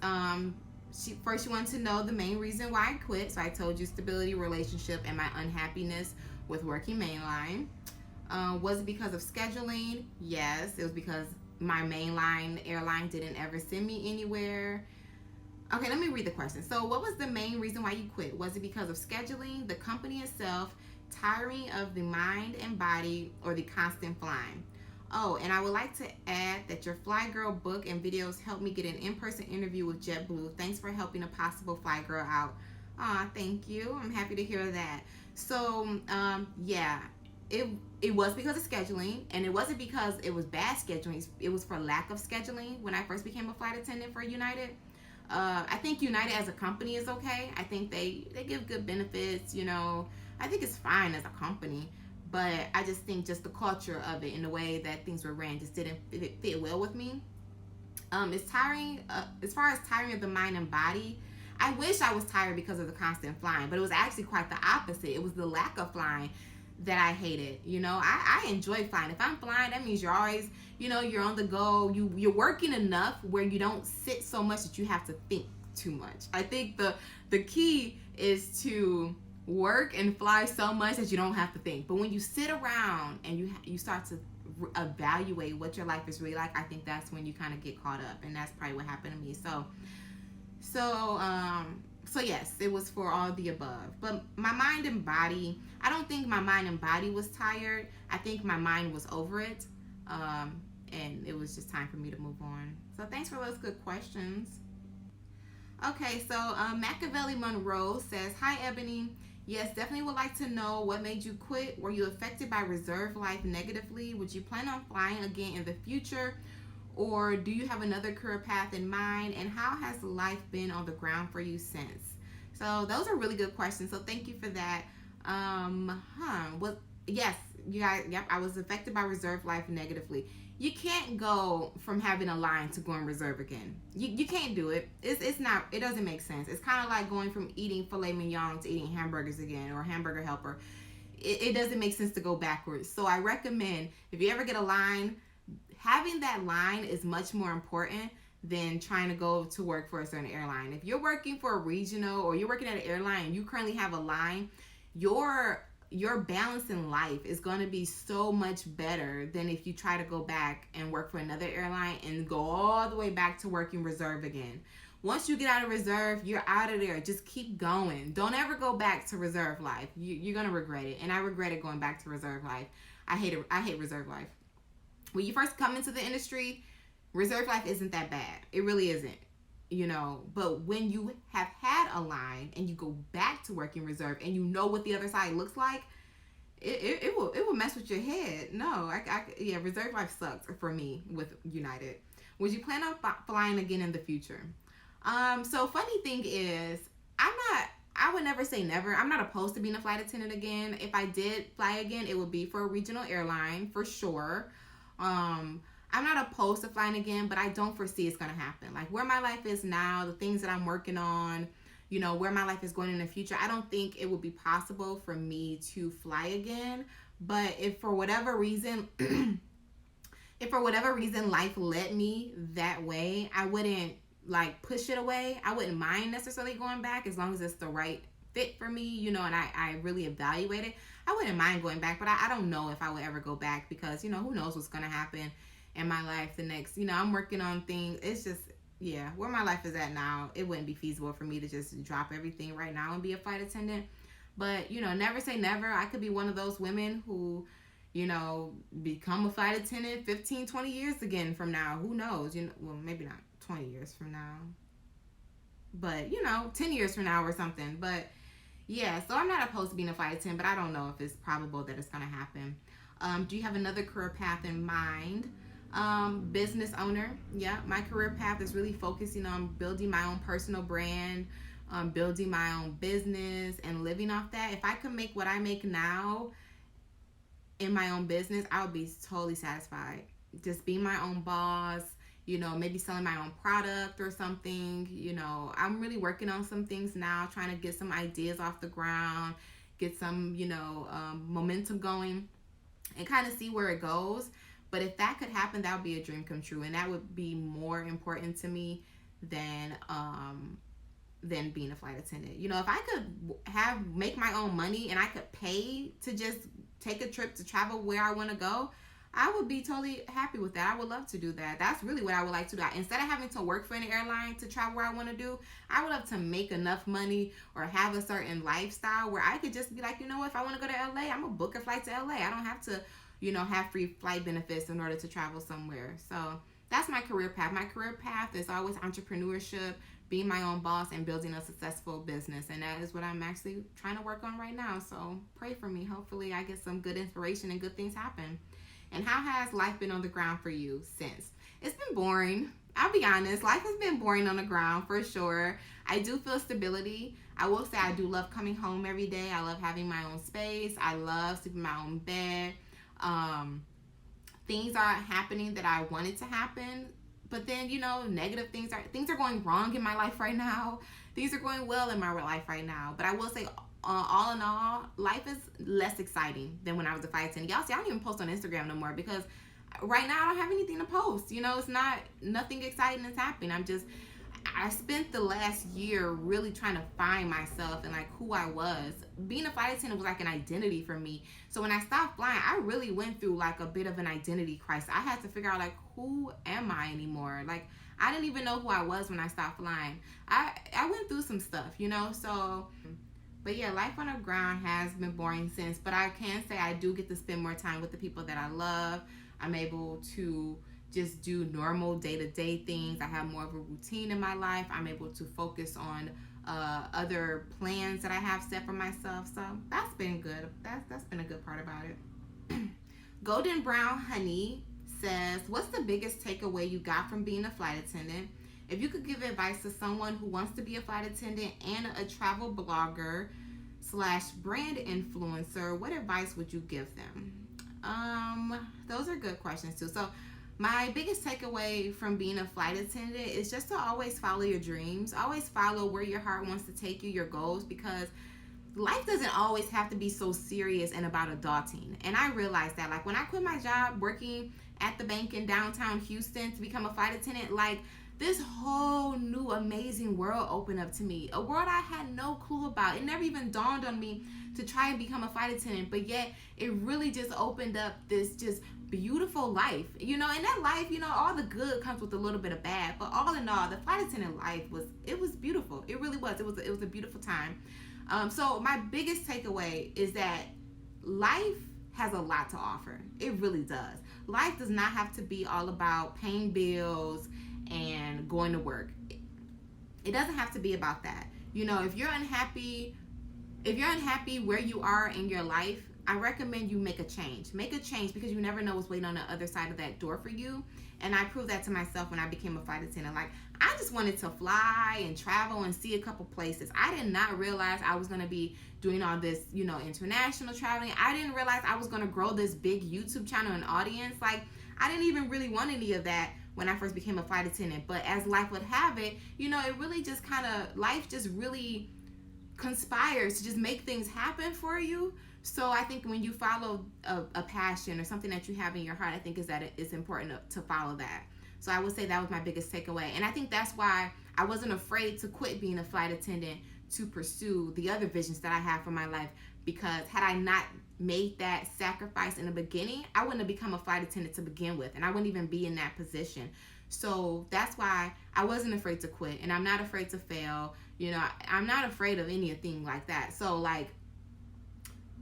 She wanted to know the main reason why I quit. So I told you stability, relationship, and my unhappiness with working mainline. Was it because of scheduling? Yes, it was because my mainline airline didn't ever send me anywhere. Okay, let me read the question. So, what was the main reason why you quit? Was it because of scheduling, the company itself, tiring of the mind and body, or the constant flying? Oh, and I would like to add that your Fly Girl book and videos helped me get an in-person interview with JetBlue. Thanks for helping a possible Fly Girl out. Aw, thank you. I'm happy to hear that. So, yeah, it was because of scheduling, and it wasn't because it was bad scheduling. It was for lack of scheduling when I first became a flight attendant for United. I think United as a company is okay. I think they give good benefits. I think it's fine as a company, but I just think just the culture of it and the way that things were ran just didn't fit well with me. It's tiring. As far as tiring of the mind and body, I wish I was tired because of the constant flying, but it was actually quite the opposite. It was the lack of flying that I hated. I enjoy flying. If I'm flying, that means you're always, you're on the go. You're working enough where you don't sit so much that you have to think too much. I think the key is to work and fly so much that you don't have to think. But when you sit around and you start to evaluate what your life is really like, I think that's when you kind of get caught up, and that's probably what happened to me. So yes, it was for all the above. But my mind and body, I don't think my mind and body was tired. I think my mind was over it. And it was just time for me to move on. So thanks for those good questions. Okay, so Machiavelli Monroe says, hi, Ebony. Yes, definitely would like to know what made you quit. Were you affected by reserve life negatively? Would you plan on flying again in the future? Or do you have another career path in mind? And how has life been on the ground for you since? So those are really good questions. So thank you for that. Well, yes, you guys, yep, I was affected by reserve life negatively. You can't go from having a line to going reserve again. You can't do it. It's not, it doesn't make sense. It's kind of like going from eating filet mignon to eating hamburgers again, or hamburger helper. It doesn't make sense to go backwards. So I recommend, if you ever get a line, having that line is much more important than trying to go to work for a certain airline. If you're working for a regional or you're working at an airline and you currently have a line, your balance in life is going to be so much better than if you try to go back and work for another airline and go all the way back to working reserve again. Once you get out of reserve, you're out of there. Just keep going. Don't ever go back to reserve life. You're going to regret it. And I regretted going back to reserve life. I hate reserve life. When you first come into the industry, reserve life isn't that bad. It really isn't, but when you have had a line and you go back to working reserve and you know what the other side looks like, it will mess with your head. No, yeah, reserve life sucks for me with United. Would you plan on flying again in the future? So funny thing is, I would never say never. I'm not opposed to being a flight attendant again. If I did fly again, it would be for a regional airline for sure. I'm not opposed to flying again, but I don't foresee it's going to happen. Like where my life is now, the things that I'm working on, where my life is going in the future, I don't think it would be possible for me to fly again. But if for whatever reason, life led me that way, I wouldn't push it away. I wouldn't mind necessarily going back as long as it's the right fit for me, and I really evaluate it. I wouldn't mind going back, but I don't know if I would ever go back because, who knows what's going to happen in my life the next, I'm working on things. It's just, yeah, where my life is at now, it wouldn't be feasible for me to just drop everything right now and be a flight attendant. But, never say never. I could be one of those women who, become a flight attendant 15, 20 years again from now. Who knows? Well, maybe not 20 years from now. But, 10 years from now or something. But, yeah, so I'm not opposed to being a flight attendant, but I don't know if it's probable that it's going to happen. Do you have another career path in mind? Business owner. Yeah, my career path is really focusing on building my own personal brand, building my own business and living off that. If I could make what I make now in my own business, I would be totally satisfied. Just being my own boss, you know, maybe selling my own product or something. You know, I'm really working on some things now, trying to get some ideas off the ground, get some, you know, momentum going, and kind of see where it goes. But if that could happen, that would be a dream come true, and that would be more important to me than being a flight attendant. You know, if I could make my own money and I could pay to just take a trip to travel where I want to go, I would be totally happy with that. I would love to do that. That's really what I would like to do. Instead of having to work for an airline to travel where I want to do, I would love to make enough money or have a certain lifestyle where I could just be like, you know what, if I want to go to LA, I'm going to book a flight to LA. I don't have to, you know, have free flight benefits in order to travel somewhere. So that's my career path. My career path is always entrepreneurship, being my own boss, and building a successful business. And that is what I'm actually trying to work on right now. So pray for me. Hopefully I get some good inspiration and good things happen. And how has life been on the ground for you since? It's been boring. I'll be honest. Life has been boring on the ground for sure. I do feel stability. I will say I do love coming home every day. I love having my own space. I love sleeping in my own bed. Things are happening that I wanted to happen. But then, you know, negative things are going wrong in my life right now. Things are going well in my life right now. But I will say, all in all, life is less exciting than when I was a flight attendant. Y'all see, I don't even post on Instagram no more because right now I don't have anything to post. You know, nothing exciting is happening. I spent the last year really trying to find myself and like who I was. Being a flight attendant was like an identity for me. So when I stopped flying, I really went through like a bit of an identity crisis. I had to figure out like, who am I anymore? Like, I didn't even know who I was when I stopped flying. I went through some stuff, you know, so... But yeah, life on the ground has been boring since, but I can say I do get to spend more time with the people that I love. I'm able to just do normal day-to-day things. I have more of a routine in my life. I'm able to focus on other plans that I have set for myself. So that's been good. That's been a good part about it. Golden Brown Honey says, what's the biggest takeaway you got from being a flight attendant? If you could give advice to someone who wants to be a flight attendant and a travel blogger / brand influencer, what advice would you give them? Those are good questions too. So my biggest takeaway from being a flight attendant is just to always follow your dreams. Always follow where your heart wants to take you, your goals, because life doesn't always have to be so serious and about adulting. And I realized that, like, when I quit my job working at the bank in downtown Houston to become a flight attendant, like, this whole new amazing world opened up to me. A world I had no clue about. It never even dawned on me to try and become a flight attendant, but yet it really just opened up this just beautiful life. You know, and that life, you know, all the good comes with a little bit of bad, but all in all, the flight attendant life was beautiful. It really was. It was a beautiful time. So my biggest takeaway is that life has a lot to offer. It really does. Life does not have to be all about paying bills and going to work. It doesn't have to be about that. You know, if you're unhappy where you are in your life, I recommend you make a change. Make a change, because you never know what's waiting on the other side of that door for you. And I proved that to myself when I became a flight attendant. Like, I just wanted to fly and travel and see a couple places. I did not realize I was going to be doing all this, you know, international traveling. I didn't realize I was going to grow this big YouTube channel and audience. Like, I didn't even really want any of that when I first became a flight attendant. But as life would have it, you know, it really just life just really conspires to just make things happen for you. So I think when you follow a passion or something that you have in your heart, I think is that it's important to follow that. So I would say that was my biggest takeaway. And I think that's why I wasn't afraid to quit being a flight attendant to pursue the other visions that I have for my life. Because had I not made that sacrifice in the beginning, I wouldn't have become a flight attendant to begin with, and I wouldn't even be in that position. So that's why I wasn't afraid to quit, and I'm not afraid to fail. You know, I'm not afraid of anything like that. So, like,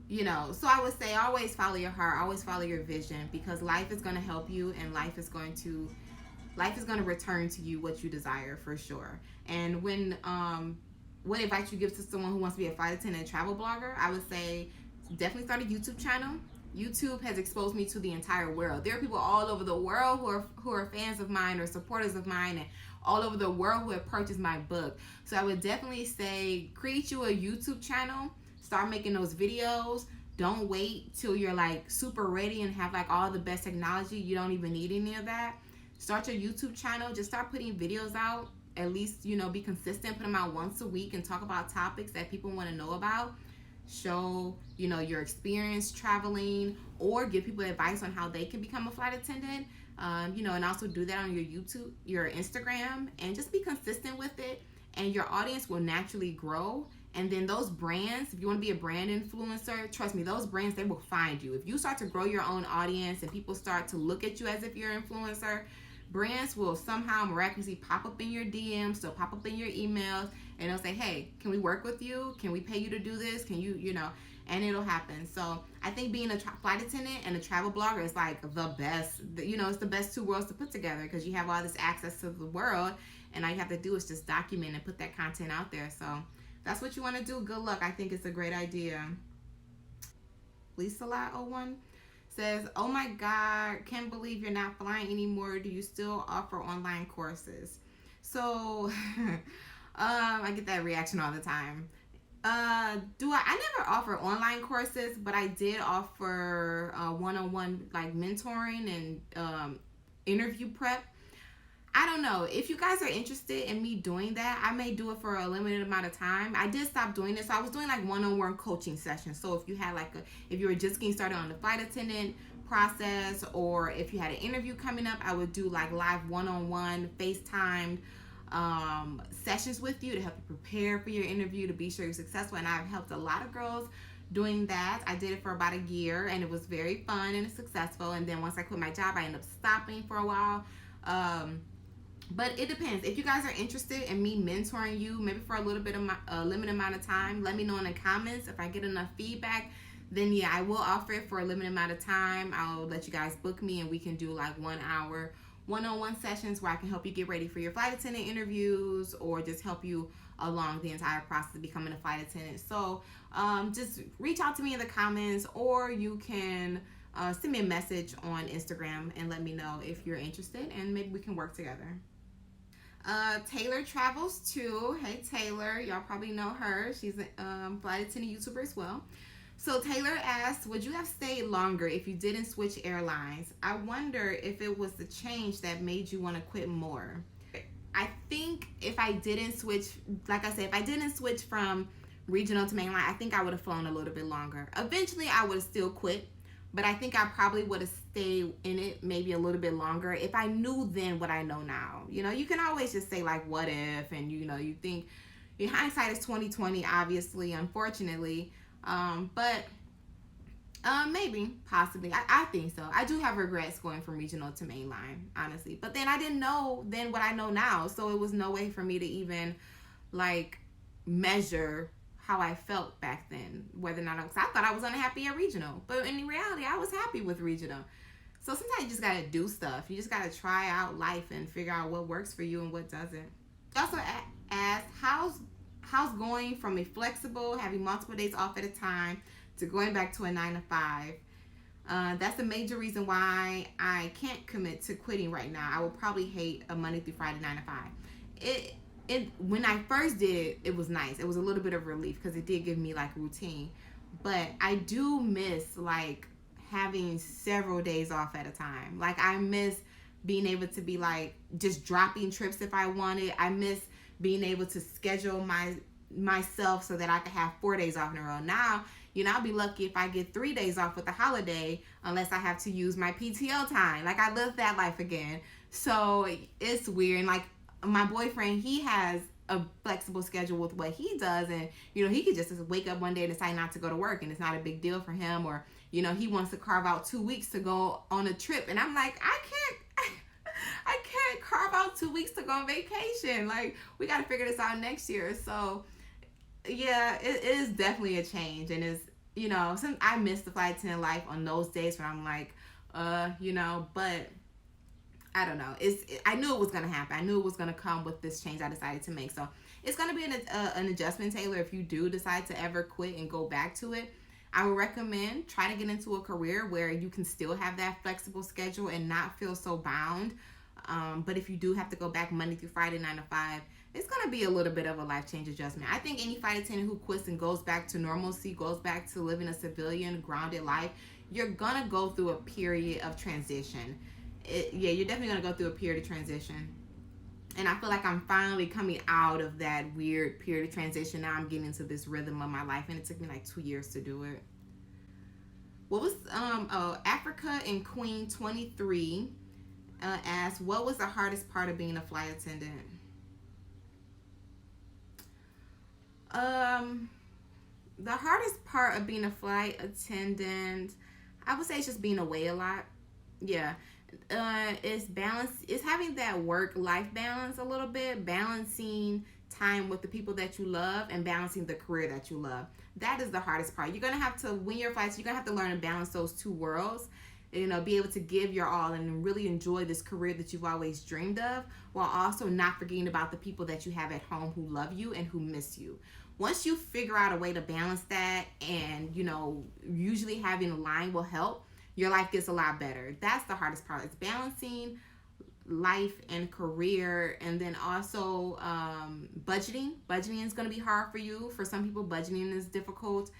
you know, so I would say always follow your heart, always follow your vision, because life is going to help you, and life is going to return to you what you desire, for sure. And what advice you give to someone who wants to be a flight attendant and travel blogger, I would say definitely start a YouTube channel. YouTube has exposed me to the entire world. There are people all over the world who are fans of mine or supporters of mine, and all over the world who have purchased my book. So I would definitely say create you a YouTube channel, start making those videos. Don't wait till you're like super ready and have like all the best technology. You don't even need any of that. Start your YouTube channel. Just start putting videos out. At least, be consistent. Put them out once a week and talk about topics that people want to know about. Show, your experience traveling, or give people advice on how they can become a flight attendant. And also do that on your YouTube, your Instagram, and just be consistent with it. And your audience will naturally grow. And then those brands, if you want to be a brand influencer, trust me, those brands, they will find you. If you start to grow your own audience and people start to look at you as if you're an influencer, brands will somehow miraculously pop up in your DMs, they'll pop up in your emails, and they'll say, hey, can we work with you? Can we pay you to do this? Can you, and it'll happen. So I think being a flight attendant and a travel blogger is like the best, it's the best two worlds to put together, because you have all this access to the world, and all you have to do is just document and put that content out there. So that's what you want to do. Good luck. I think it's a great idea. Lisa Lot 01 says, oh my God, can't believe you're not flying anymore. Do you still offer online courses? So I get that reaction all the time. I never offer online courses, but I did offer one-on-one like mentoring and interview prep. I don't know. If you guys are interested in me doing that, I may do it for a limited amount of time. I did stop doing this. So I was doing like one-on-one coaching sessions. So if you had if you were just getting started on the flight attendant process, or if you had an interview coming up, I would do like live one-on-one FaceTime sessions with you to help you prepare for your interview, to be sure you're successful. And I've helped a lot of girls doing that. I did it for about a year, and it was very fun and successful. And then once I quit my job, I ended up stopping for a while. But it depends. If you guys are interested in me mentoring you, maybe for a little bit of a limited amount of time, let me know in the comments. If I get enough feedback, then yeah, I will offer it for a limited amount of time. I'll let you guys book me, and we can do like 1 hour one-on-one sessions where I can help you get ready for your flight attendant interviews, or just help you along the entire process of becoming a flight attendant. So just reach out to me in the comments, or you can send me a message on Instagram and let me know if you're interested, and maybe we can work together. Taylor Travels too. Hey Taylor, y'all probably know her. She's a flight attendant YouTuber as well. So Taylor asked, would you have stayed longer if you didn't switch airlines? I wonder if it was the change that made you want to quit more. I think if I didn't switch, like I said, if I didn't switch from regional to mainline, I think I would have flown a little bit longer. Eventually I would have still quit, but I think I probably would have stayed in it maybe a little bit longer if I knew then what I know now. You can always just say like, what if, and you think, your hindsight is 20/20, obviously, unfortunately. But maybe, possibly. I think so. I do have regrets going from regional to mainline, honestly. But then I didn't know then what I know now, so it was no way for me to even like measure how I felt back then, whether or not I thought I was unhappy at regional, but in reality I was happy with regional. So sometimes you just gotta do stuff. You just gotta try out life and figure out what works for you and what doesn't. Also asked, how's going from a flexible, having multiple days off at a time, to going back to a 9 to 5. That's a major reason why I can't commit to quitting right now. I will probably hate a Monday through Friday 9 to 5. When I first did it, it was nice. It was a little bit of relief because it did give me like routine. But I do miss like having several days off at a time. Like I miss being able to be like just dropping trips if I wanted. I miss being able to schedule myself so that I could have 4 days off in a row. Now, I'll be lucky if I get 3 days off with a holiday, unless I have to use my PTO time. Like I live that life again. So it's weird. And like my boyfriend, he has a flexible schedule with what he does, and he could just wake up one day and decide not to go to work, and it's not a big deal for him. Or he wants to carve out 2 weeks to go on a trip, and I'm like, I can't carve out 2 weeks to go on vacation. Like we got to figure this out next year. So yeah, it is definitely a change, and it's I miss the flight attendant life on those days when I'm like but I don't know. I knew it was going to happen. I knew it was going to come with this change I decided to make. So it's going to be an adjustment, Taylor. If you do decide to ever quit and go back to it, I would recommend try to get into a career where you can still have that flexible schedule and not feel so bound. But if you do have to go back Monday through Friday, 9 to 5, it's going to be a little bit of a life change adjustment. I think any flight attendant who quits and goes back to normalcy, goes back to living a civilian, grounded life, you're going to go through a period of transition. You're definitely going to go through a period of transition. And I feel like I'm finally coming out of that weird period of transition. Now I'm getting into this rhythm of my life, and it took me like 2 years to do it. What was Africa and Queen 23 asked, what was the hardest part of being a flight attendant? The hardest part of being a flight attendant, I would say, it's just being away a lot. Yeah. It's balance. It's having that work-life balance a little bit, balancing time with the people that you love and balancing the career that you love. That is the hardest part. You're gonna have to, when you're flights, you're gonna have to learn to balance those two worlds. You know, be able to give your all and really enjoy this career that you've always dreamed of, while also not forgetting about the people that you have at home who love you and who miss you. Once you figure out a way to balance that, and you know, usually having a line will help, your life gets a lot better. That's the hardest part. It's balancing life and career, and then also budgeting. Budgeting is going to be hard for you. For some people, budgeting is difficult.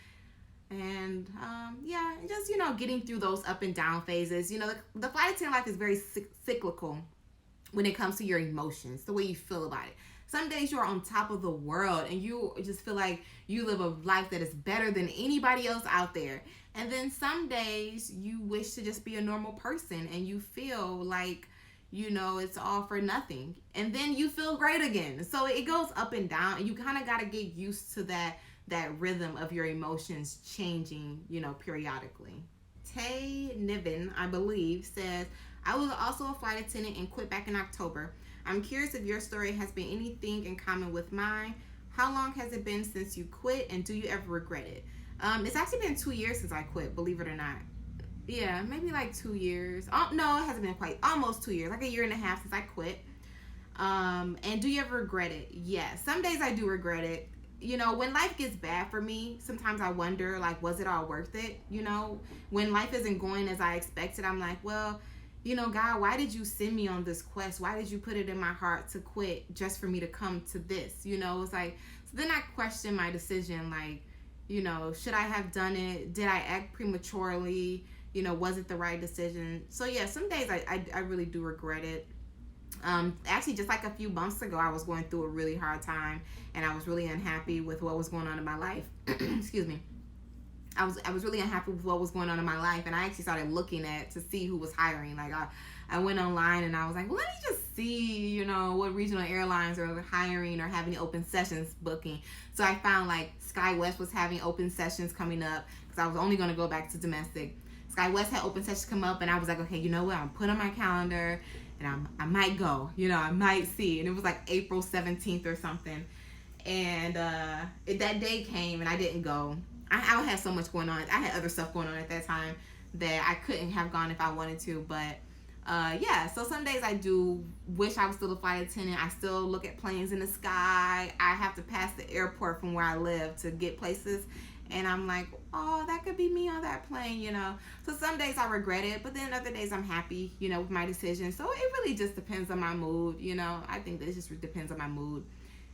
And yeah, just, you know, getting through those up and down phases. You know, the flight attendant life is very cyclical when it comes to your emotions, the way you feel about it. Some days you're on top of the world and you just feel like you live a life that is better than anybody else out there. And then some days you wish to just be a normal person and you feel like, you know, it's all for nothing. And then you feel great again. So it goes up and down, and you kind of got to get used to that rhythm of your emotions changing, you know, periodically. Tay Niven, I believe, says, I was also a flight attendant and quit back in October. I'm curious if your story has been anything in common with mine. How long has it been since you quit, and do you ever regret it? It's actually been 2 years since I quit, believe it or not. Yeah, maybe like 2 years. Oh, no, it hasn't been quite. Almost 2 years, like 1.5 years since I quit. And do you ever regret it? Yeah, some days I do regret it. You know, when life gets bad for me, sometimes I wonder, like, was it all worth it? You know, when life isn't going as I expected, I'm like, well, you know, God, why did you send me on this quest? Why did you put it in my heart to quit just for me to come to this? You know, it's like, so then I question my decision, like, you know, should I have done it? Did I act prematurely? You know, was it the right decision? So yeah, some days I really do regret it. Actually, just like a few months ago, I was going through a really hard time, and I was really unhappy with what was going on in my life. Excuse me. I was really unhappy with what was going on in my life, and I actually started looking to see who was hiring. Like I went online and I was like, well, let me just see, you know, what regional airlines are hiring or having open sessions booking. So I found like SkyWest was having open sessions coming up, because I was only going to go back to domestic. SkyWest had open sessions come up, and I was like, okay, you know what? I'm put on my calendar, and I might go. You know, I might see. And it was like April 17th or something. And that day came, and I didn't go. I had so much going on. I had other stuff going on at that time that I couldn't have gone if I wanted to. But yeah, so some days I do wish I was still a flight attendant. I still look at planes in the sky. I have to pass the airport from where I live to get places. And I'm like, oh, that could be me on that plane, you know. So some days I regret it, but then other days I'm happy, you know, with my decision. So it really just depends on my mood, you know. I think that it just depends on my mood.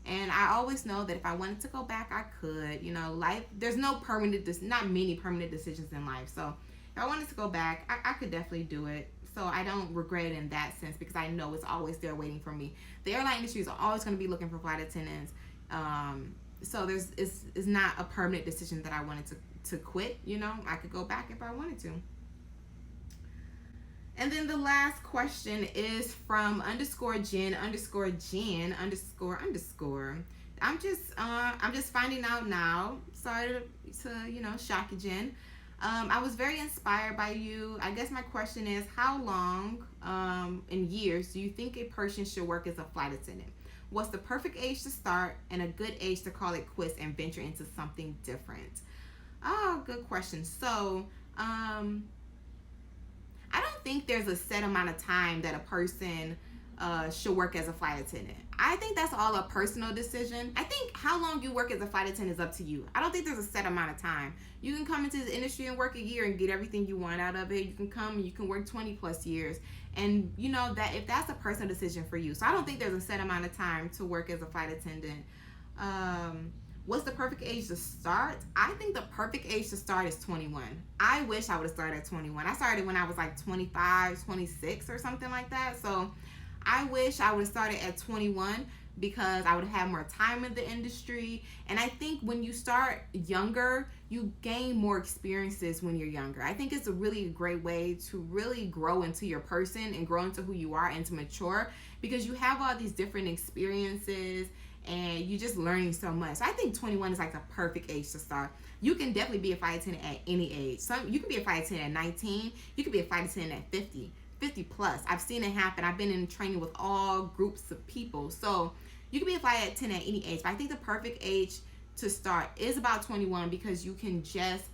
And I always know that if I wanted to go back, I could. You know, life, there's not many permanent decisions in life. So if I wanted to go back, I could definitely do it. So I don't regret it in that sense, because I know it's always there waiting for me. The airline industry is always going to be looking for flight attendants. So it's not a permanent decision that I wanted to quit. You know, I could go back if I wanted to. And then the last question is from _Jen_Jen__. I'm just finding out now. Sorry to you know, shock you, Jen. I was very inspired by you. I guess my question is, how long in years do you think a person should work as a flight attendant? What's the perfect age to start and a good age to call it quits and venture into something different? Oh, good question. So, I don't think there's a set amount of time that a person should work as a flight attendant. I think that's all a personal decision. I think how long you work as a flight attendant is up to you. I don't think there's a set amount of time. You can come into this industry and work a year and get everything you want out of it. You can come and you can work 20 plus years And you know that if that's a personal decision for you. So I don't think there's a set amount of time to work as a flight attendant. What's the perfect age to start? I think the perfect age to start is 21. I wish I would have started at 21. I started when I was like 25, 26 or something like that. So I wish I would have started at 21 because I would have had more time in the industry. And I think when you start younger, you gain more experiences when you're younger. I think it's a really great way to really grow into your person and grow into who you are and to mature, because you have all these different experiences and you're just learning so much. So I think 21 is like the perfect age to start. You can definitely be a flight attendant at any age. You can be a flight attendant at 19. You can be a flight attendant at 50 plus. I've seen it happen. I've been in training with all groups of people. So you can be a flight attendant at any age. But I think the perfect age to start is about 21, because you can just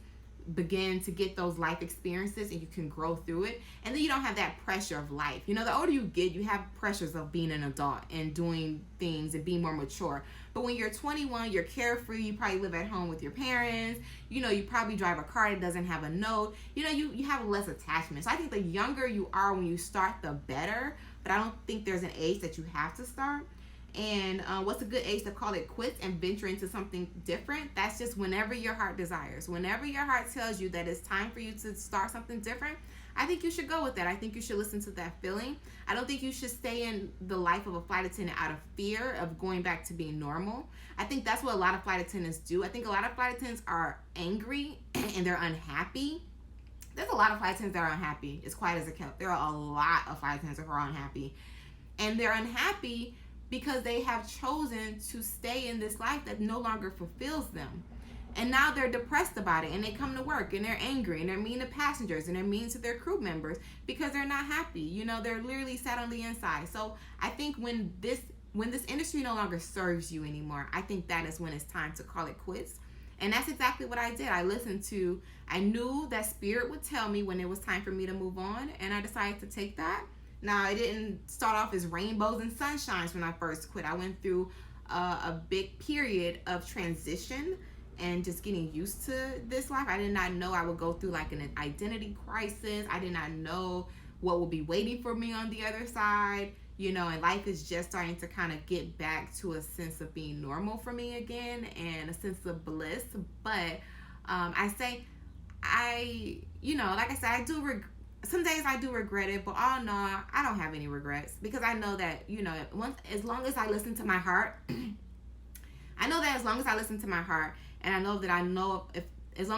begin to get those life experiences and you can grow through it. And then you don't have that pressure of life. You know, the older you get, you have pressures of being an adult and doing things and being more mature. But when you're 21, you're carefree. You probably live at home with your parents. You know, you probably drive a car that doesn't have a note. You know, you have less attachment. So I think the younger you are when you start, the better. But I don't think there's an age that you have to start. And what's a good age to call it quits and venture into something different? That's just whenever your heart desires. Whenever your heart tells you that it's time for you to start something different, I think you should go with that. I think you should listen to that feeling. I don't think you should stay in the life of a flight attendant out of fear of going back to being normal. I think that's what a lot of flight attendants do. I think a lot of flight attendants are angry and they're unhappy. There's a lot of flight attendants that are unhappy. It's quiet as a kept. There are a lot of flight attendants who are unhappy. And they're unhappy because they have chosen to stay in this life that no longer fulfills them. And now they're depressed about it, and they come to work and they're angry and they're mean to passengers and they're mean to their crew members because they're not happy. You know, they're literally sad on the inside. So I think when this industry no longer serves you anymore, I think that is when it's time to call it quits. And that's exactly what I did. I knew that spirit would tell me when it was time for me to move on, and I decided to take that. Now, it didn't start off as rainbows and sunshines when I first quit. I went through a big period of transition and just getting used to this life. I did not know I would go through like an identity crisis. I did not know what would be waiting for me on the other side, you know, and life is just starting to kind of get back to a sense of being normal for me again and a sense of bliss. But like I said, some days I do regret it, but all in all, I don't have any regrets, because I know that, you know, as long as I listen to my heart, and I know that as long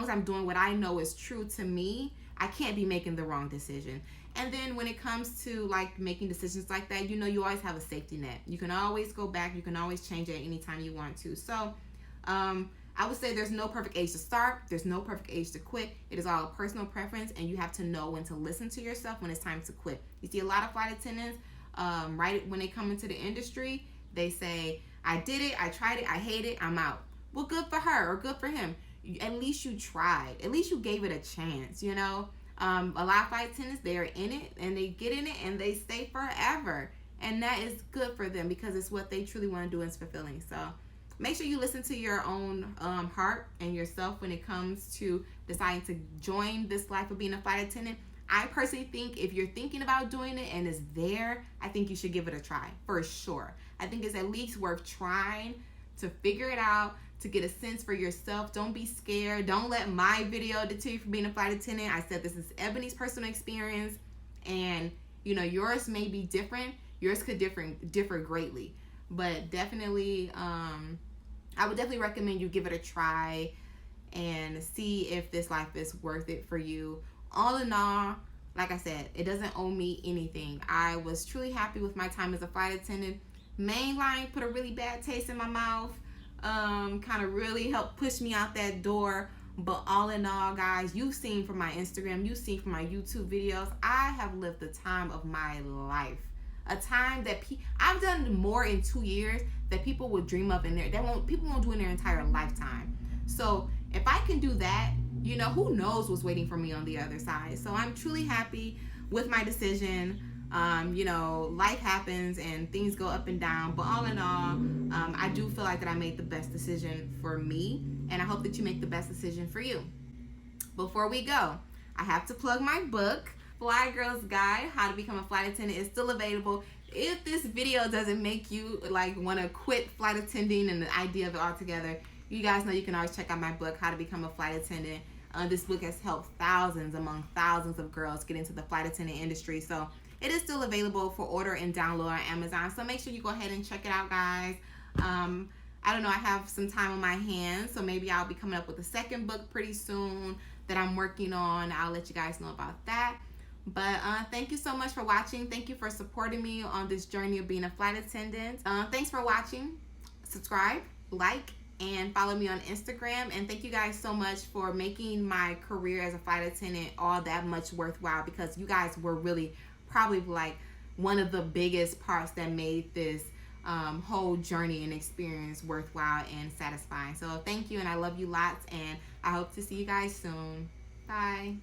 as I'm doing what I know is true to me, I can't be making the wrong decision. And then when it comes to like making decisions like that, you know, you always have a safety net. You can always go back. You can always change it anytime you want to. So, I would say there's no perfect age to start. There's no perfect age to quit. It is all a personal preference, and you have to know when to listen to yourself when it's time to quit. You see a lot of flight attendants, right when they come into the industry, they say, I did it, I tried it, I hate it, I'm out. Well, good for her or good for him. At least you tried. At least you gave it a chance, you know. A lot of flight attendants, they're in it, and they get in it, and they stay forever. And that is good for them because it's what they truly want to do and it's fulfilling. So make sure you listen to your own heart and yourself when it comes to deciding to join this life of being a flight attendant. I personally think if you're thinking about doing it and it's there, I think you should give it a try for sure. I think it's at least worth trying to figure it out, to get a sense for yourself. Don't be scared. Don't let my video deter you from being a flight attendant. I said this is Ebony's personal experience, and you know, yours may be different. Yours could differ greatly. But definitely, I would definitely recommend you give it a try and see if this life is worth it for you. All in all, like I said, it doesn't owe me anything. I was truly happy with my time as a flight attendant. Mainline put a really bad taste in my mouth, kind of really helped push me out that door. But all in all, guys, you've seen from my Instagram, you've seen from my YouTube videos, I have lived the time of my life. A time that I've done more in 2 years that people would dream of people won't do in their entire lifetime. So if I can do that, you know, who knows what's waiting for me on the other side. So I'm truly happy with my decision. You know, life happens and things go up and down, but all in all, I do feel like that I made the best decision for me, and I hope that you make the best decision for you. Before we go, I have to plug my book. Fly Girl's Guide, How to Become a Flight Attendant, is still available. If this video doesn't make you like want to quit flight attending and the idea of it altogether, you guys know you can always check out my book, How to Become a Flight Attendant. This book has helped among thousands of girls get into the flight attendant industry. So it is still available for order and download on Amazon. So make sure you go ahead and check it out, guys. I don't know, I have some time on my hands, so maybe I'll be coming up with a second book pretty soon that I'm working on. I'll let you guys know about that. But thank you so much for watching. Thank you for supporting me on this journey of being a flight attendant. Thanks for watching. Subscribe, like, and follow me on Instagram. And thank you guys so much for making my career as a flight attendant all that much worthwhile, because you guys were really probably like one of the biggest parts that made this whole journey and experience worthwhile and satisfying. So thank you, and I love you lots, and I hope to see you guys soon. Bye.